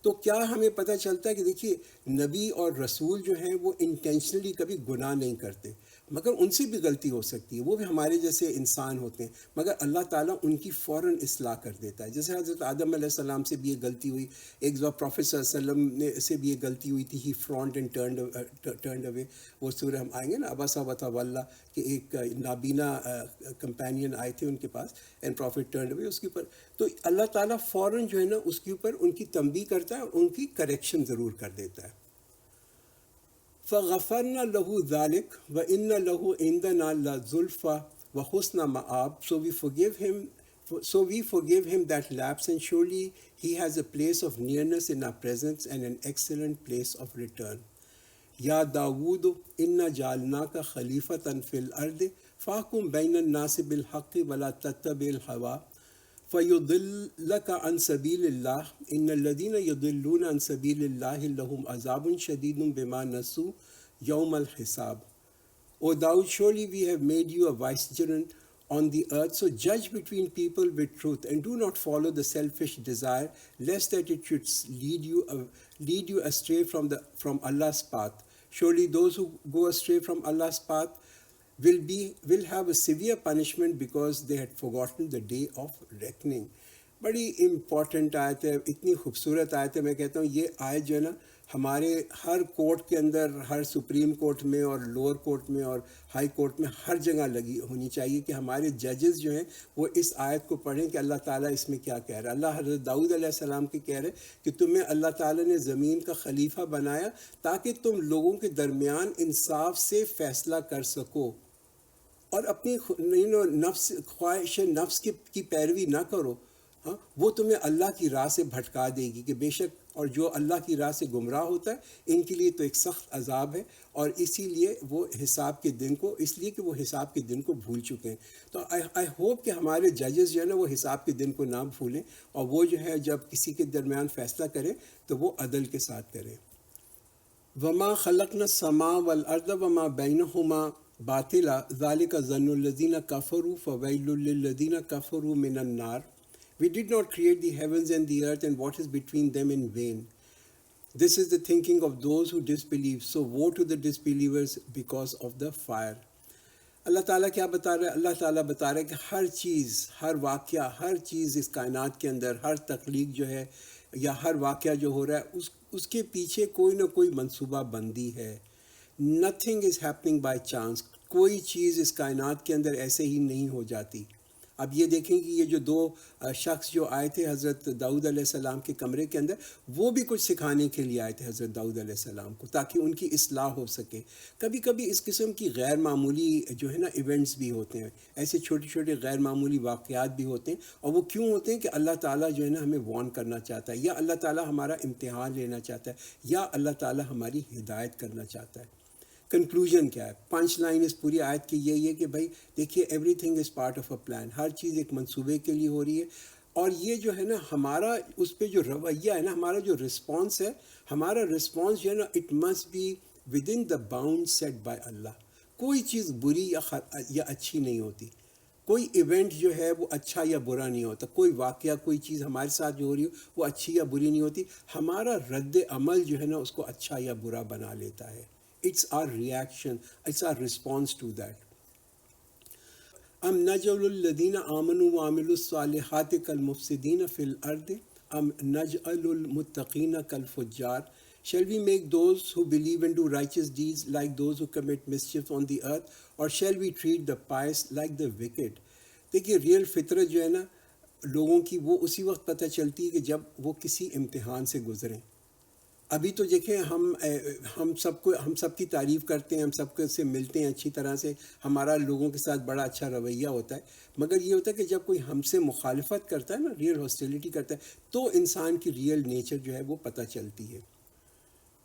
تو کیا ہمیں پتہ چلتا ہے کہ دیکھیے، نبی اور رسول جو ہیں وہ انٹینشنلی کبھی گناہ نہیں کرتے، مگر ان سے بھی غلطی ہو سکتی ہے، وہ بھی ہمارے جیسے انسان ہوتے ہیں، مگر اللہ تعالیٰ ان کی فوراً اصلاح کر دیتا ہے. جیسے حضرت آدم علیہ السلام سے بھی یہ غلطی ہوئی، ایک دفعہ پروفیٹ صلی اللہ علیہ وسلم نے سے بھی یہ غلطی ہوئی تھی، ہی فرونٹ اینڈ ٹرنڈ اوے. وہ سورہ ہم آئیں گے نا، ابسا وتولی، کہ ایک نابینا کمپینین آئے تھے ان کے پاس، اینڈ پروفیٹ ٹرنڈ اوے اس کے اوپر. تو اللہ تعالیٰ فوراً جو ہے نا اس کے اوپر ان کی تنبیہ کرتا ہے اور ان کی کریکشن ضرور کر دیتا ہے. فَغَفَرْنَا لَهُ ذَلِكَ وَإِنَّ لَهُ عِنْدَنَا لَزُلْفَىٰ وَحُسْنَ مَآبٍ. So we forgive him that lapse, and surely he has a place of nearness in our presence and an excellent place of return. یا داود انا جعلناک خلیفۃ فی الارض فاحکم بین الناس بالحق ولا تتبع الہویٰ فیضلک عن سبیل اللہ ان الذین یضلون عن سبیل اللہ لہم عذاب شدید بما نسوا یوم الحساب. O Daud, surely we have made you a vicegerent on the earth, so judge between people with truth, and do not follow the selfish desire, lest that it should lead you astray from Allah's path. Surely those who go astray from Allah's path will have a severe punishment because they had forgotten the day of reckoning. بڑی important آیت ہے، اتنی خوبصورت آیت ہے. میں کہتا ہوں یہ آیت جو ہے نا ہمارے ہر کورٹ کے اندر، ہر سپریم کورٹ میں اور لوور کورٹ میں اور ہائی کورٹ میں ہر جگہ لگی ہونی چاہیے کہ ہمارے ججز جو ہیں وہ اس آیت کو پڑھیں کہ اللہ تعالیٰ اس میں کیا کہہ رہا ہے. اللہ حضرت داؤد علیہ السلام کے کہہ رہے کہ تمہیں اللہ تعالیٰ نے زمین کا خلیفہ بنایا تاکہ تم لوگوں کے درمیان انصاف سے فیصلہ کر سکو، اور اپنی خواہش نفس کی پیروی نہ کرو. ہاں، وہ تمہیں اللہ کی راہ سے بھٹکا دے گی، کہ بے شک اور جو اللہ کی راہ سے گمراہ ہوتا ہے ان کے لیے تو ایک سخت عذاب ہے. اور اسی لیے وہ حساب کے دن کو، اس لیے کہ وہ حساب کے دن کو بھول چکے ہیں. تو آئی ہوپ کہ ہمارے ججز جو ہے نا وہ حساب کے دن کو نہ بھولیں، اور وہ جو ہے جب کسی کے درمیان فیصلہ کریں تو وہ عدل کے ساتھ کریں. وما خلقنا السماء والارض وما بینہما باطلا ذلک ظن الذین کفروا فویل للذین کفروا من النار. We did not create the heavens and the earth and what is between them in vain. This is the thinking of those who disbelieve. So woe to the disbelievers because of the fire. اللہ تعالیٰ کیا بتا رہا ہے؟ اللہ تعالیٰ بتا رہا ہے کہ ہر چیز، ہر واقعہ، ہر چیز اس کائنات کے اندر، ہر تخلیق جو ہے یا ہر واقعہ جو ہو رہا ہے اس کے پیچھے کوئی نہ کوئی منصوبہ بندی ہے. Nothing is happening by chance. کوئی چیز اس کائنات کے اندر ایسے ہی نہیں ہو جاتی. اب یہ دیکھیں کہ یہ جو دو شخص جو آئے تھے حضرت داؤد علیہ السلام کے کمرے کے اندر، وہ بھی کچھ سکھانے کے لیے آئے تھے حضرت داؤد علیہ السلام کو، تاکہ ان کی اصلاح ہو سکے. کبھی کبھی اس قسم کی غیر معمولی جو ہے نا ایونٹس بھی ہوتے ہیں، ایسے چھوٹے چھوٹے غیر معمولی واقعات بھی ہوتے ہیں. اور وہ کیوں ہوتے ہیں؟ کہ اللہ تعالیٰ جو ہے نا ہمیں وارن کرنا چاہتا ہے، یا اللہ تعالیٰ ہمارا امتحان لینا چاہتا ہے، یا اللہ تعالیٰ ہماری ہدایت کرنا چاہتا ہے. کنکلوژن کیا ہے؟ پنچ لائن اس پوری آیت کی یہی ہے کہ بھائی دیکھیے everything is part of a plan, ہر چیز ایک منصوبے کے لیے ہو رہی ہے. اور یہ جو ہے نا ہمارا اس پہ جو رویہ ہے نا، ہمارا جو رسپانس ہے، ہمارا رسپانس جو ہے نا it must be within the bound set by Allah. کوئی چیز بری یا اچھی نہیں ہوتی، کوئی ایونٹ جو ہے وہ اچھا یا برا نہیں ہوتا، کوئی واقعہ کوئی چیز ہمارے ساتھ جو ہو رہی ہو وہ اچھی یا بری نہیں ہوتی. ہمارا رد عمل جو ہے نا اس کو اچھا یا برا بنا لیتا ہے. It's our reaction, it's our response to that. ام نجعل الذین آمنوا وعملوا الصالحات کالمفسدین فی الارض ام نجعل المتقین کالفجار. Shall we make those who believe and do righteous deeds like those who commit mischief on the earth, or shall we treat the pious like the wicked? دیکھیے ریئل فطرت جو ہے نا لوگوں کی وہ اسی وقت پتہ چلتی ہے کہ جب وہ کسی امتحان سے گزریں. ابھی تو دیکھیں ہم سب کی تعریف کرتے ہیں، ہم سب کو سے ملتے ہیں اچھی طرح سے، ہمارا لوگوں کے ساتھ بڑا اچھا رویہ ہوتا ہے. مگر یہ ہوتا ہے کہ جب کوئی ہم سے مخالفت کرتا ہے نا، ریئل ہاسٹیلیٹی کرتا ہے، تو انسان کی ریئل نیچر جو ہے وہ پتہ چلتی ہے.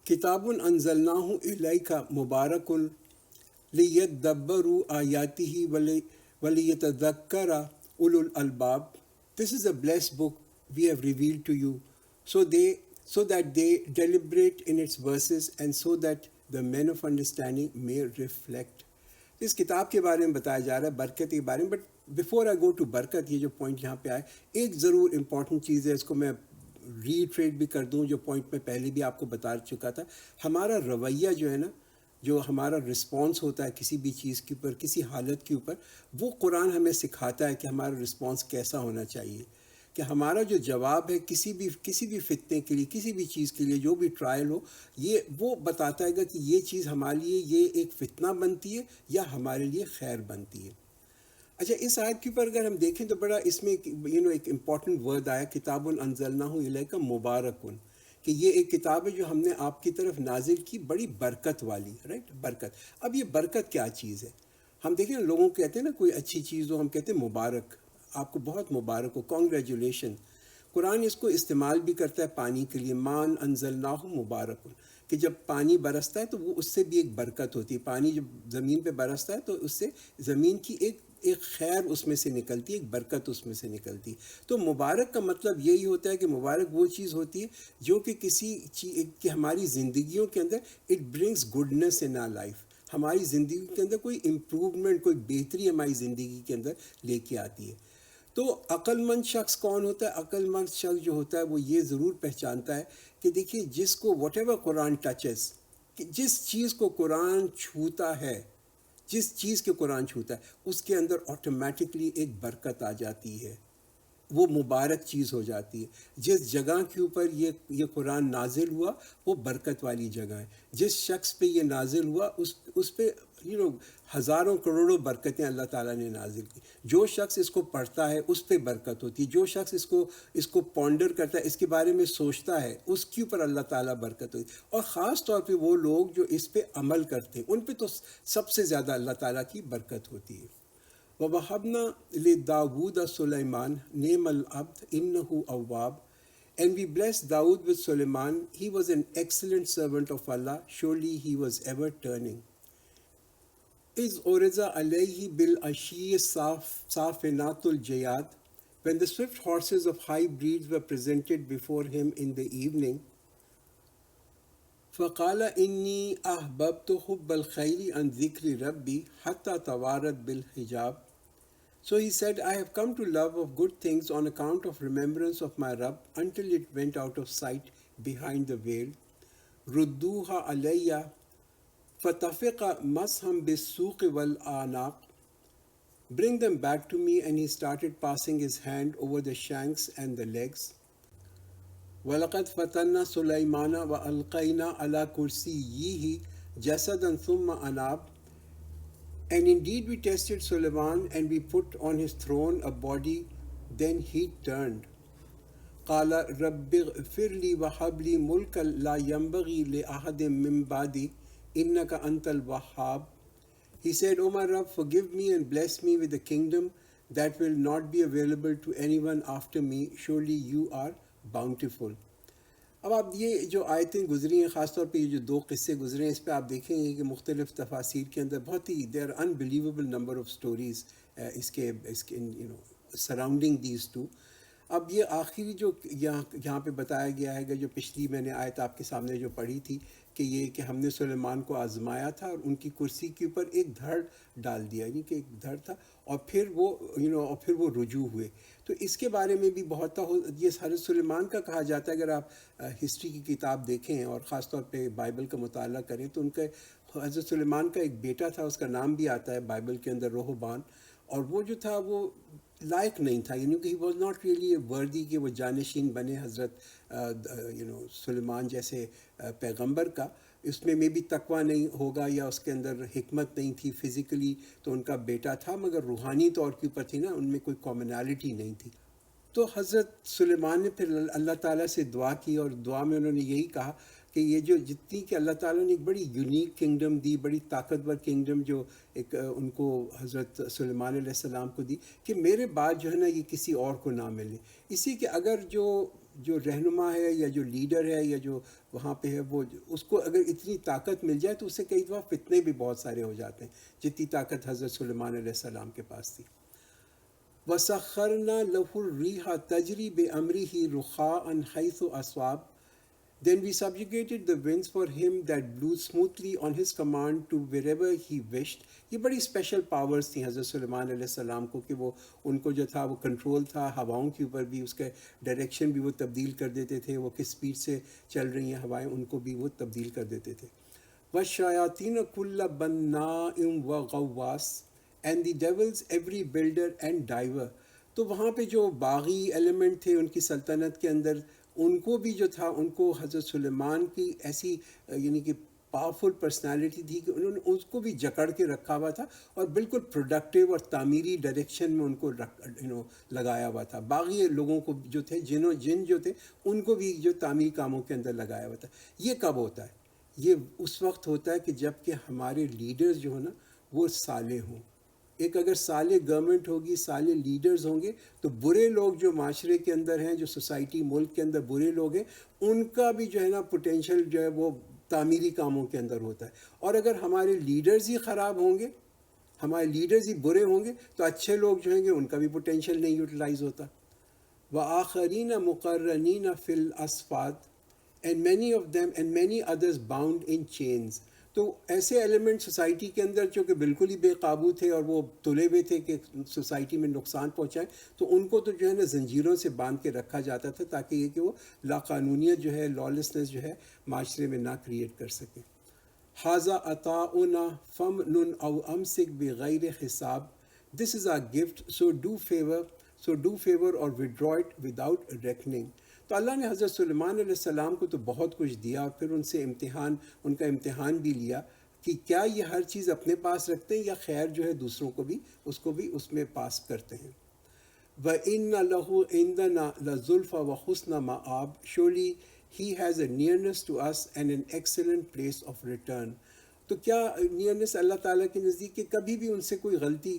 کتاب انزلناہ الیک مبارک لیدبروا آیاتہ ولیتذکر اولو الالباب. This is a blessed book we have revealed to you, so that they deliberate in its verses and so that the men of understanding may reflect. اس کتاب کے بارے میں بتایا جا رہا ہے، برکت کے بارے میں. But before I go to برکت، یہ جو پوائنٹ یہاں پہ آئے، ایک ضرور امپورٹنٹ چیز ہے، اس کو میں ریٹریٹ بھی کر دوں، جو پوائنٹ میں پہلے بھی آپ کو بتا چکا تھا. ہمارا رویہ جو ہے نا، جو ہمارا رسپانس ہوتا ہے کسی بھی چیز کے اوپر، کسی حالت کے اوپر، وہ قرآن ہمیں سکھاتا ہے کہ ہمارا رسپانس کیسا ہونا چاہیے. کہ ہمارا جو جواب ہے کسی بھی فتنے کے لیے، کسی بھی چیز کے لیے، جو بھی ٹرائل ہو، یہ وہ بتاتا ہے گا کہ یہ چیز ہمارے لیے یہ ایک فتنہ بنتی ہے یا ہمارے لیے خیر بنتی ہے. اچھا، اس آیت کے اوپر اگر ہم دیکھیں تو بڑا اس میں ایک امپورٹنٹ ورڈ آیا، کتاب انزلناہ الیک مبارکن، کہ یہ ایک کتاب ہے جو ہم نے آپ کی طرف نازل کی، بڑی برکت والی، رائٹ، برکت. اب یہ برکت کیا چیز ہے؟ ہم دیکھیں نا، لوگوں کو کہتے ہیں نا کوئی اچھی چیز ہو، ہم کہتے ہیں مبارک، آپ کو بہت مبارک ہو، کانگریچولیشن. قرآن اس کو استعمال بھی کرتا ہے پانی کے لیے، مان انزلناہ مبارک، کہ جب پانی برستا ہے تو وہ اس سے بھی ایک برکت ہوتی ہے. پانی جب زمین پہ برستا ہے تو اس سے زمین کی ایک خیر اس میں سے نکلتی ہے، ایک برکت اس میں سے نکلتی ہے. تو مبارک کا مطلب یہی ہوتا ہے کہ مبارک وہ چیز ہوتی ہے جو کہ کہ ہماری زندگیوں کے اندر it brings goodness in our life, ہماری زندگی کے اندر کوئی امپروومنٹ، کوئی بہتری ہماری زندگی کے اندر لے کے آتی ہے. تو عقل مند شخص کون ہوتا ہے؟ عقل مند شخص جو ہوتا ہے وہ یہ ضرور پہچانتا ہے کہ دیکھیے جس کو واٹ ایور قرآن ٹچز، کہ جس چیز کو قرآن چھوتا ہے، جس چیز کے قرآن چھوتا ہے اس کے اندر آٹومیٹکلی ایک برکت آ جاتی ہے، وہ مبارک چیز ہو جاتی ہے. جس جگہ کے اوپر یہ قرآن نازل ہوا وہ برکت والی جگہ ہے. جس شخص پہ یہ نازل ہوا اس پہ ہزاروں کروڑوں برکتیں اللہ تعالیٰ نے نازل کی. جو شخص اس کو پڑھتا ہے اس پہ برکت ہوتی ہے، جو شخص اس کو پونڈر کرتا ہے، اس کے بارے میں سوچتا ہے، اس کے اوپر اللہ تعالیٰ برکت ہوتی ہے. اور خاص طور پہ وہ لوگ جو اس پہ عمل کرتے ہیں ان پہ تو سب سے زیادہ اللہ تعالیٰ کی برکت ہوتی ہے. وَوَهَبْنَا لِدَاوُودَ سُلَيْمَانَ نِعْمَ الْعَبْدُ إِنَّهُ أَوَّابٌ. And we blessed Dawood with Suleiman. He was an excellent servant of Allah. Surely he was ever turning. إِذْ أُرِزَ عَلَيْهِ بِالْعَشِيِّ صَافِنَاتُ الْجَيَادِ. When the swift horses of high breeds were presented before him in the evening, فَقَالَ إِنِّي أَحْبَبْتُ حُبَّ الْخَيْرِ عَنْ ذِكْرِ رَبِّي حَتَّى تَوَارَتْ بِالْحِجَابِ. So he said, I have come to love of good things on account of remembrance of my Rabb until it went out of sight behind the veil. رُدُّوهَا عَلَيَّ فَتَفِقَ مَسْحًا بِالسُّوقِ وَالْأَعْنَاقِ. Bring them back to me. And he started passing his hand over the shanks and the legs. وَلَقَدْ فَتَنَّا سُلَيْمَانَ وَأَلْقَيْنَا عَلَى كُرْسِيِّهِ جَسَدًا ثُمَّ أَنَابَ. And indeed we tested Suleiman and we put on his throne a body, then he turned. قَالَ رَبِّ اغْفِرْ لِي وَهَبْ لِي مُلْكًا لَا يَنبَغِي لِأَحَدٍ مِّن بَعْدِي إِنَّكَ أَنْتَ الْوَهَّابُ. He said, O my Rabb, forgive me and bless me with a kingdom that will not be available to anyone after me. Surely you are bountiful. اب آپ یہ جو آیتیں گزری ہیں، خاص طور پہ یہ جو 2 قصے گزرے ہیں، اس پہ آپ دیکھیں گے کہ مختلف تفاسیر کے اندر بہت ہی دیر انبلیویبل نمبر آف اسٹوریز اس کے سراؤنڈنگ دیز ٹو. اب یہ آخری جو یہاں پہ بتایا گیا ہے، جو پچھلی میں نے آیت آپ کے سامنے جو پڑھی تھی، کہ یہ کہ ہم نے سلیمان کو آزمایا تھا اور ان کی کرسی کے اوپر ایک دھڑ ڈال دیا، یعنی کہ ایک دھڑ تھا، اور پھر وہ رجوع ہوئے. تو اس کے بارے میں بھی بہت یہ حضرت سلیمان کا کہا جاتا ہے. اگر آپ ہسٹری کی کتاب دیکھیں اور خاص طور پہ بائبل کا مطالعہ کریں تو ان کے حضرت سلیمان کا ایک بیٹا تھا، اس کا نام بھی آتا ہے بائبل کے اندر رہبان، اور وہ جو تھا وہ لائق نہیں تھا، یعنی کہ ہی واز ناٹ ریئلی وردی کہ وہ جانشین بنے حضرت سلیمان جیسے پیغمبر کا. اس میں بھی تقوی نہیں ہوگا یا اس کے اندر حکمت نہیں تھی. فزیکلی تو ان کا بیٹا تھا مگر روحانی طور کے اوپر تھی نا، ان میں کوئی کامنالٹی نہیں تھی. تو حضرت سلیمان نے پھر اللہ تعالیٰ سے دعا کی، اور دعا میں انہوں نے یہی کہا کہ یہ جو جتنی کہ اللہ تعالیٰ نے ایک بڑی یونیک کنگڈم دی، بڑی طاقتور کنگڈم جو ایک ان کو حضرت سلیمان علیہ السلام کو دی، کہ میرے بعد جو ہے نا یہ کسی اور کو نہ ملے. اسی کہ اگر جو رہنما ہے یا جو لیڈر ہے یا جو وہاں پہ ہے، وہ اس کو اگر اتنی طاقت مل جائے تو اس سے کئی دفعہ فتنے بھی بہت سارے ہو جاتے ہیں، جتنی طاقت حضرت سلیمان علیہ السلام کے پاس تھی. وَسَخَّرْنَا لَهُ الرِّيحَ تَجْرِي بِأَمْرِهِ رُخَاءً حَيْثُ أَصَابَ. Then we subjugated the winds for him that blew smoothly on his command to wherever he wished. یہ بڑی اسپیشل پاورز تھیں حضرت سلیمان علیہ السلام کو، کہ وہ ان کو جو تھا وہ کنٹرول تھا ہواؤں کے اوپر بھی، اس کے ڈائریکشن بھی وہ تبدیل کر دیتے تھے، وہ کس سپیڈ سے چل رہی ہیں ہوائیں ان کو بھی وہ تبدیل کر دیتے تھے. وَالشَّيَاطِينَ كُلَّ بَنَّاءٍ وَغَوَّاصٍ and the devils every builder and diver. تو وہاں پہ جو باغی ایلیمنٹ تھے ان کی سلطنت کے اندر، ان کو بھی جو تھا ان کو حضرت سلیمان کی ایسی یعنی کہ پاورفل پرسنالٹی تھی کہ انہوں نے اس کو بھی جکڑ کے رکھا ہوا تھا، اور بالکل پروڈکٹیو اور تعمیری ڈائریکشن میں ان کو لگایا ہوا تھا. باغی لوگوں کو جو تھے، جن جو تھے ان کو بھی جو تعمیری کاموں کے اندر لگایا ہوا تھا. یہ کب ہوتا ہے؟ یہ اس وقت ہوتا ہے کہ جب کہ ہمارے لیڈرز جو ہیں نا وہ صالح ہوں. ایک اگر صالح گورنمنٹ ہوگی، صالح لیڈرز ہوں گے، تو برے لوگ جو معاشرے کے اندر ہیں، جو سوسائٹی ملک کے اندر برے لوگ ہیں، ان کا بھی جو ہے نا پوٹینشیل جو ہے وہ تعمیری کاموں کے اندر ہوتا ہے. اور اگر ہمارے لیڈرز ہی خراب ہوں گے، ہمارے لیڈرز ہی برے ہوں گے، تو اچھے لوگ جو ہیں گے ان کا بھی پوٹینشیل نہیں یوٹیلائز ہوتا. وَآخَرِينَ مُقَرَّنِينَ فِي الْأَصْفَادِ and many others bound in chains. تو ایسے ایلیمنٹ سوسائٹی کے اندر جو کہ بالکل ہی بے قابو تھے اور وہ تلے ہوئے تھے کہ سوسائٹی میں نقصان پہنچائیں، تو ان کو تو جو ہے نا زنجیروں سے باندھ کے رکھا جاتا تھا، تاکہ یہ کہ وہ لاقانونیت جو ہے، لالیسنس جو ہے معاشرے میں نہ کریٹ کر سکیں. حاذا عطاؤنا فمنن او امسک بغیر حساب. This is our gift, so do favor or withdraw it without reckoning. تو اللہ نے حضرت سلیمان علیہ السلام کو تو بہت کچھ دیا، اور پھر ان سے ان کا امتحان بھی لیا کہ کیا یہ ہر چیز اپنے پاس رکھتے ہیں یا خیر جو ہے دوسروں کو بھی اس میں پاس کرتے ہیں. وَإِنَّ لَهُ عِندَنَا لَزُلْفَى وَحُسْنَ مَآبٍ. Surely he has a nearness to us and an excellent place of return. تو کیا نیئرنس اللہ تعالیٰ کے نزدیک کہ کبھی بھی ان سے کوئی غلطی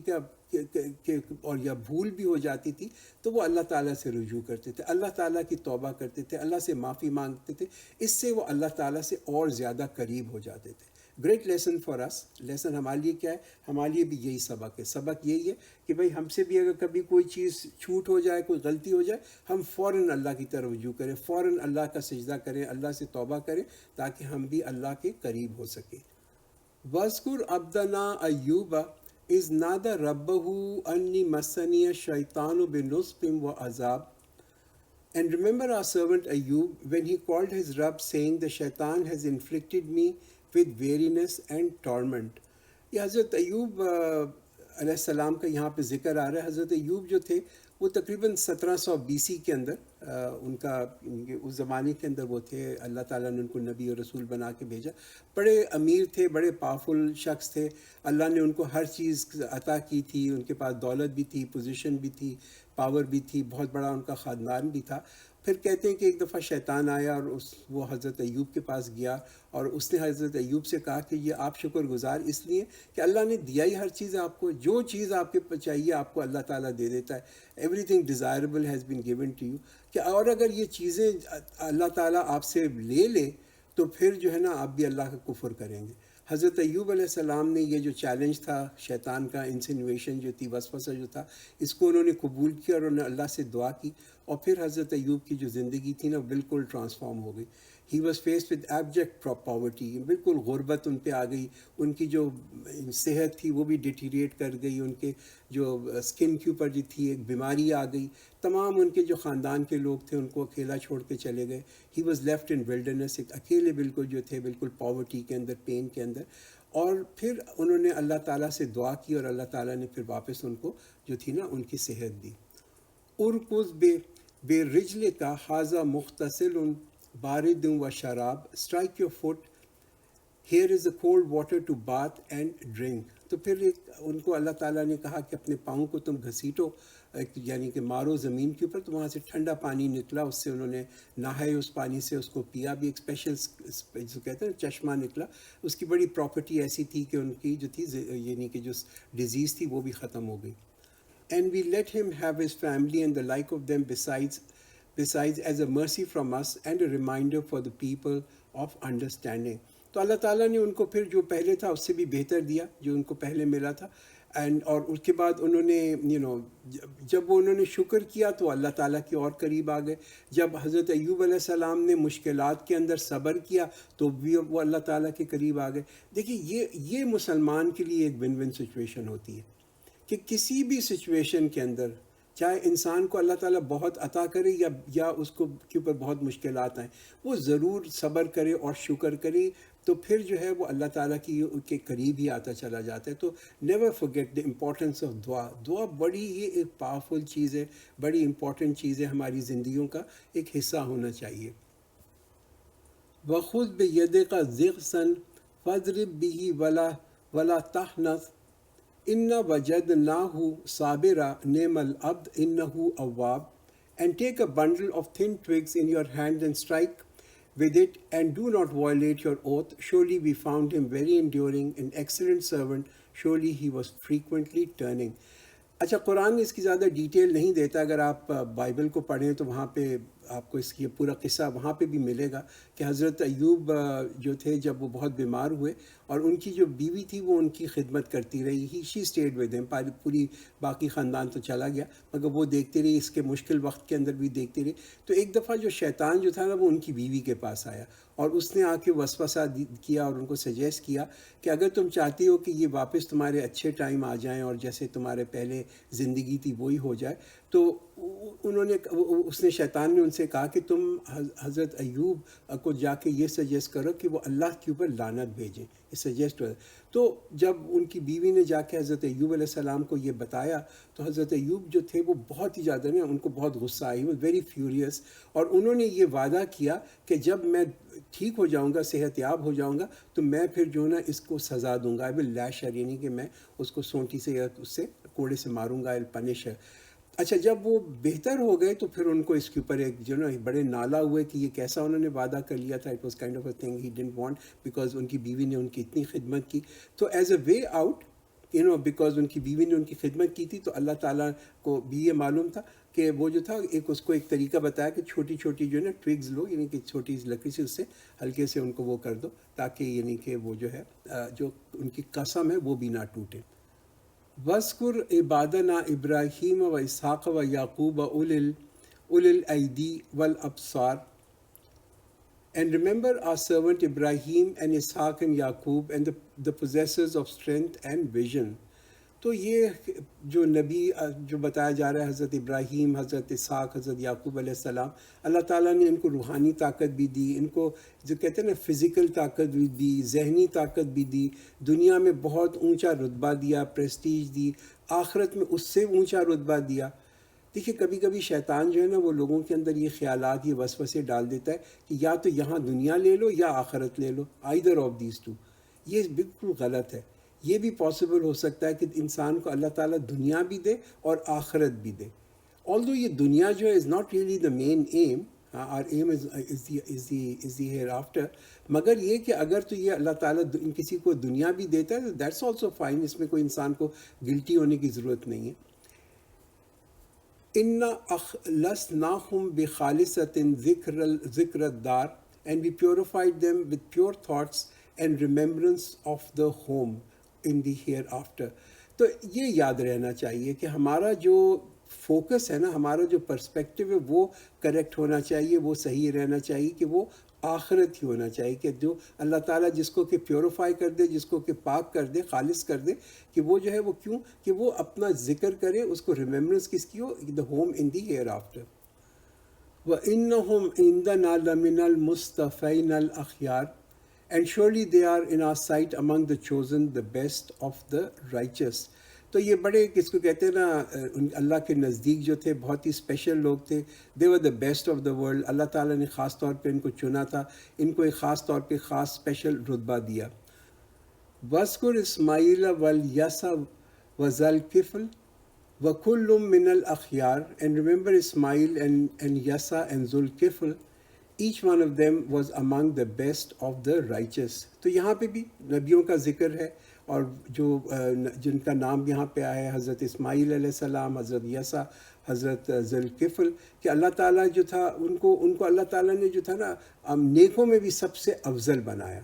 اور یا بھول بھی ہو جاتی تھی تو وہ اللہ تعالیٰ سے رجوع کرتے تھے، اللہ تعالیٰ کی توبہ کرتے تھے، اللہ سے معافی مانگتے تھے. اس سے وہ اللہ تعالیٰ سے اور زیادہ قریب ہو جاتے تھے. Great lesson for us. Lesson ہمارے لیے کیا ہے؟ ہمارے لیے بھی یہی سبق ہے. سبق یہی ہے کہ بھئی ہم سے بھی اگر کبھی کوئی چیز چھوٹ ہو جائے، کوئی غلطی ہو جائے، ہم فوراً اللہ کی طرف رجوع کریں، فوراً اللہ کا سجدہ کریں، اللہ سے توبہ کریں، تاکہ ہم بھی اللہ کے قریب ہو سکیں. وَاذْكُرْ عَبْدَنَا أَيُّوبَ إِذْ نَادَى رَبَّهُ أَنِّي مَسَّنِيَ الشَّيْطَانُ بِنُصْبٍ وَعَذَابٍ. And remember our servant Ayub when he called his Rabb, saying, the shaitan has inflicted me with weariness and torment. یہ حضرت ایوب علیہ السلام کا یہاں پہ ذکر آ رہا ہے. حضرت ایوب جو تھے وہ تقریباً 1700 BC کے اندر ان کا اس زمانے کے اندر وہ تھے. اللہ تعالیٰ نے ان کو نبی اور رسول بنا کے بھیجا. بڑے امیر تھے، بڑے پاورفل شخص تھے. اللہ نے ان کو ہر چیز عطا کی تھی، ان کے پاس دولت بھی تھی، پوزیشن بھی تھی، پاور بھی تھی، بہت بڑا ان کا خاندان بھی تھا. پھر کہتے ہیں کہ ایک دفعہ شیطان آیا اور وہ حضرت ایوب کے پاس گیا، اور اس نے حضرت ایوب سے کہا کہ یہ آپ شکر گزار اس لیے کہ اللہ نے دیا ہی ہر چیز آپ کو، جو چیز آپ کے چاہیے آپ کو اللہ تعالیٰ دے دیتا ہے، everything desirable has been given to you. کہ اور اگر یہ چیزیں اللہ تعالیٰ آپ سے لے لے تو پھر جو ہے نا آپ بھی اللہ کا کفر کریں گے. حضرت ایوب علیہ السلام نے یہ جو چیلنج تھا شیطان کا، انسینویشن جو تھی، وسوسہ جو تھا، اس کو انہوں نے قبول کیا اور انہوں نے اللہ سے دعا کی، اور پھر حضرت ایوب کی جو زندگی تھی نا بالکل ٹرانسفارم ہو گئی. He was faced with abject poverty, بالکل غربت ان پہ آ گئی، ان کی جو صحت تھی وہ بھی ڈیٹیریٹ کر گئی، ان کے جو اسکن کے اوپر جو تھی ایک بیماری آ گئی، تمام ان کے جو خاندان کے لوگ تھے ان کو اکیلا چھوڑ کے چلے گئے. He was left in wilderness, ایک اکیلے بالکل جو تھے، بالکل پاورٹی کے اندر، پین کے اندر. اور پھر انہوں نے اللہ تعالیٰ سے دعا کی اور اللہ تعالیٰ نے پھر واپس ان کو جو تھی نا ان کی صحت دی. ارکز بے رجل کا حاضہ مختصل بارد و شراب، strike your foot here is a cold water to bath and drink. تو پھر ان کو اللہ تعالیٰ نے کہا کہ اپنے پاؤں کو تم گھسیٹو، یعنی کہ مارو زمین کے اوپر، تو وہاں سے ٹھنڈا پانی نکلا، اس سے انہوں نے نہائے، اس پانی سے اس کو پیا بھی، ایک اسپیشل جو کہتے ہیں چشمہ نکلا. اس کی بڑی پراپرٹی ایسی تھی کہ ان کی جو تھی یعنی کہ جو ڈیزیز تھی وہ بھی ختم ہو گئی. And we let him have his family and the like of them besides as a mercy from us and a reminder for the people of understanding. تو اللہ تعالیٰ نے ان کو پھر جو پہلے تھا اس سے بھی بہتر دیا جو ان کو پہلے ملا تھا. اور اس کے بعد انہوں نے جب وہ انہوں نے شکر کیا تو اللہ تعالیٰ کے اور قریب آ گئے. جب حضرت ایوب علیہ السلام نے مشکلات کے اندر صبر کیا تو بھی وہ اللہ تعالیٰ کے قریب آ گئے. دیکھیے یہ مسلمان کے لیے ایک ون ون سچویشن ہوتی ہے کہ کسی بھی سچویشن کے اندر چاہے انسان کو اللہ تعالیٰ بہت عطا کرے یا اس کو کے اوپر بہت مشکلات آئیں، وہ ضرور صبر کرے اور شکر کرے، تو پھر جو ہے وہ اللہ تعالیٰ کے قریب ہی آتا چلا جاتا ہے. تو never forget the importance of دعا. دعا بڑی ہی ایک پاورفل چیز ہے، بڑی امپورٹنٹ چیز ہے، ہماری زندگیوں کا ایک حصہ ہونا چاہیے. وَخُذْ بِيَدِكَ ضِغْثًا فَاضْرِب بِهِ وَلَا تَحْنَثْ إِنَّا وَجَدْنَاهُ صَابِرًا نِعْمَ الْعَبْدُ إِنَّهُ أَوَّابٌ. And take a bundle of thin twigs in your hand and strike with it, and do not violate your oath. Surely we found him very enduring, an excellent servant. Surely he was frequently turning. اچھا، قرآن اس کی زیادہ detail نہیں دیتا. اگر آپ Bible کو پڑھیں تو وہاں پہ آپ کو اس کی پورا قصہ وہاں پہ بھی ملے گا کہ حضرت ایوب جو تھے جب وہ بہت بیمار ہوئے اور ان کی جو بیوی تھی وہ ان کی خدمت کرتی رہی. شی اسٹیڈ ود ہم، پوری باقی خاندان تو چلا گیا مگر وہ دیکھتے رہی، اس کے مشکل وقت کے اندر بھی دیکھتے رہی. تو ایک دفعہ جو شیطان جو تھا نا وہ ان کی بیوی کے پاس آیا اور اس نے آ کے وسوسہ کیا اور ان کو سجیسٹ کیا کہ اگر تم چاہتی ہو کہ یہ واپس تمہارے اچھے ٹائم آ جائیں اور جیسے تمہارے پہلے زندگی تھی وہی ہو جائے، تو اس نے شیطان نے ان سے کہا کہ تم حضرت ایوب کو جا کے یہ سجیسٹ کرو کہ وہ اللہ کے اوپر لعنت بھیجیں. یہ سجیسٹ ہو. تو جب ان کی بیوی نے جا کے حضرت ایوب علیہ السلام کو یہ بتایا تو حضرت ایوب جو تھے وہ بہت ہی زیادہ ان کو بہت غصہ آئی، وہ ویری فیوریس، اور انہوں نے یہ وعدہ کیا کہ جب میں ٹھیک ہو جاؤں گا، صحت یاب ہو جاؤں گا، تو میں پھر جو نا اس کو سزا دوں گا. آئی ول لیش ہر، یعنی کہ میں اس کو سونٹی سے یا اس سے کوڑے سے ماروں گا. آئی ول پنش ہر. اچھا، جب وہ بہتر ہو گئے تو پھر ان کو اس کے اوپر ایک جو نا بڑے نالا ہوئے کہ یہ کیسا انہوں نے وعدہ کر لیا تھا. It was kind of a thing he didn't want, because ان کی بیوی نے ان کی اتنی خدمت کی. تو as a way out because ان کی بیوی نے ان کی خدمت کی تھی، تو اللہ تعالیٰ کو بھی یہ معلوم تھا کہ وہ جو تھا اس کو ایک طریقہ بتایا کہ چھوٹی چھوٹی جو ہے نا ٹویگز لو، یعنی کہ چھوٹی لکڑی سے اس سے ہلکے سے ان کو وہ کر دو تاکہ یعنی کہ وہ جو ہے جو ان کی قسم ہے وہ بھی نہ ٹوٹے. وَاذْكُرْ عِبَادَنَا إِبْرَاهِيمَ وَإِسْحَاقَ وَيَعْقُوبَ أُولِي الْأَيْدِي وَالْأَبْصَارِ. And remember our servant Ibrahim and Ishaq and Yaqub and the possessors of strength and vision. تو یہ جو نبی جو بتایا جا رہا ہے حضرت ابراہیم، حضرت اسحاق، حضرت یعقوب علیہ السلام، اللہ تعالیٰ نے ان کو روحانی طاقت بھی دی، ان کو جو کہتے ہیں نا فزیکل طاقت بھی دی، ذہنی طاقت بھی دی، دنیا میں بہت اونچا رتبہ دیا، پریسٹیج دی، آخرت میں اس سے اونچا رتبہ دیا. دیکھیے کبھی کبھی شیطان جو ہے نا وہ لوگوں کے اندر یہ خیالات، یہ وسوسے ڈال دیتا ہے کہ یا تو یہاں دنیا لے لو یا آخرت لے لو، آئیدر آف دیز ٹو. یہ بالکل غلط ہے. یہ بھی پاسبل ہو سکتا ہے کہ انسان کو اللہ تعالیٰ دنیا بھی دے اور آخرت بھی دے. although یہ دنیا جو ہے is not really the main aim, our aim is the hereafter، مگر یہ کہ اگر تو یہ اللہ تعالیٰ کسی کو دنیا بھی دیتا ہے تو دیٹس آلسو فائن، اس میں کوئی انسان کو گلٹی ہونے کی ضرورت نہیں ہے. اِنَّا أَخْلَصْنَاهُمْ بِخَالِصَةٍ ذِكْرَ الدَّارِ and we purified them with pure thoughts and remembrance of the home in the hereafter. تو یہ یاد رہنا چاہیے کہ ہمارا جو فوکس ہے نا، ہمارا جو پرسپیکٹیو ہے وہ کریکٹ ہونا چاہیے، وہ صحیح رہنا چاہیے کہ وہ آخرت ہی ہونا چاہیے، کہ جو اللہ تعالیٰ جس کو کہ پیوریفائی کر دے، جس کو کہ پاک کر دے، خالص کر دے، کہ وہ جو ہے وہ کیوں کہ وہ اپنا ذکر کرے، اس کو ریممبرنس کس کی ہو، the home in the hereafter. وَإِنَّهُمْ عِنْدَنَا لَمِنَ الْمُصْطَفَيْنَ الْأَخْيَارِ and surely they are in our sight among the chosen, the best of the righteous. تو یہ بڑے کس کو کہتے ہیں نا، اللہ کے نزدیک جو تھے بہت ہی اسپیشل لوگ تھے. They were the best of the world. اللہ تعالیٰ نے خاص طور پہ ان کو چنا تھا، ان کو ایک خاص طور پہ خاص اسپیشل رتبہ دیا. وَاذْكُرْ إِسْمَاعِيلَ وَالْيَسَعَ وَذَا الْكِفْلِ وَكُلٌّ مِّنَ الْأَخْيَارِ and remember Ismail and Yasa and Zulkifl, each one of them was among the best of the righteous. تو یہاں پہ بھی نبیوں کا ذکر ہے، اور جو جن کا نام یہاں پہ آیا ہے حضرت اسماعیل علیہ السلام، حضرت یسع، حضرت ذوالکفل، کہ اللہ تعالیٰ جو تھا ان کو اللہ تعالیٰ نے جو تھا نا نیکوں میں بھی سب سے افضل بنایا.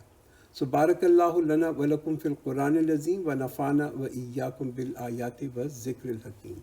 سو بارک اللہ لنا ولکم فی القرآن العظیم ونفعنا وإیاکم بالآیات والذکر الحکیم.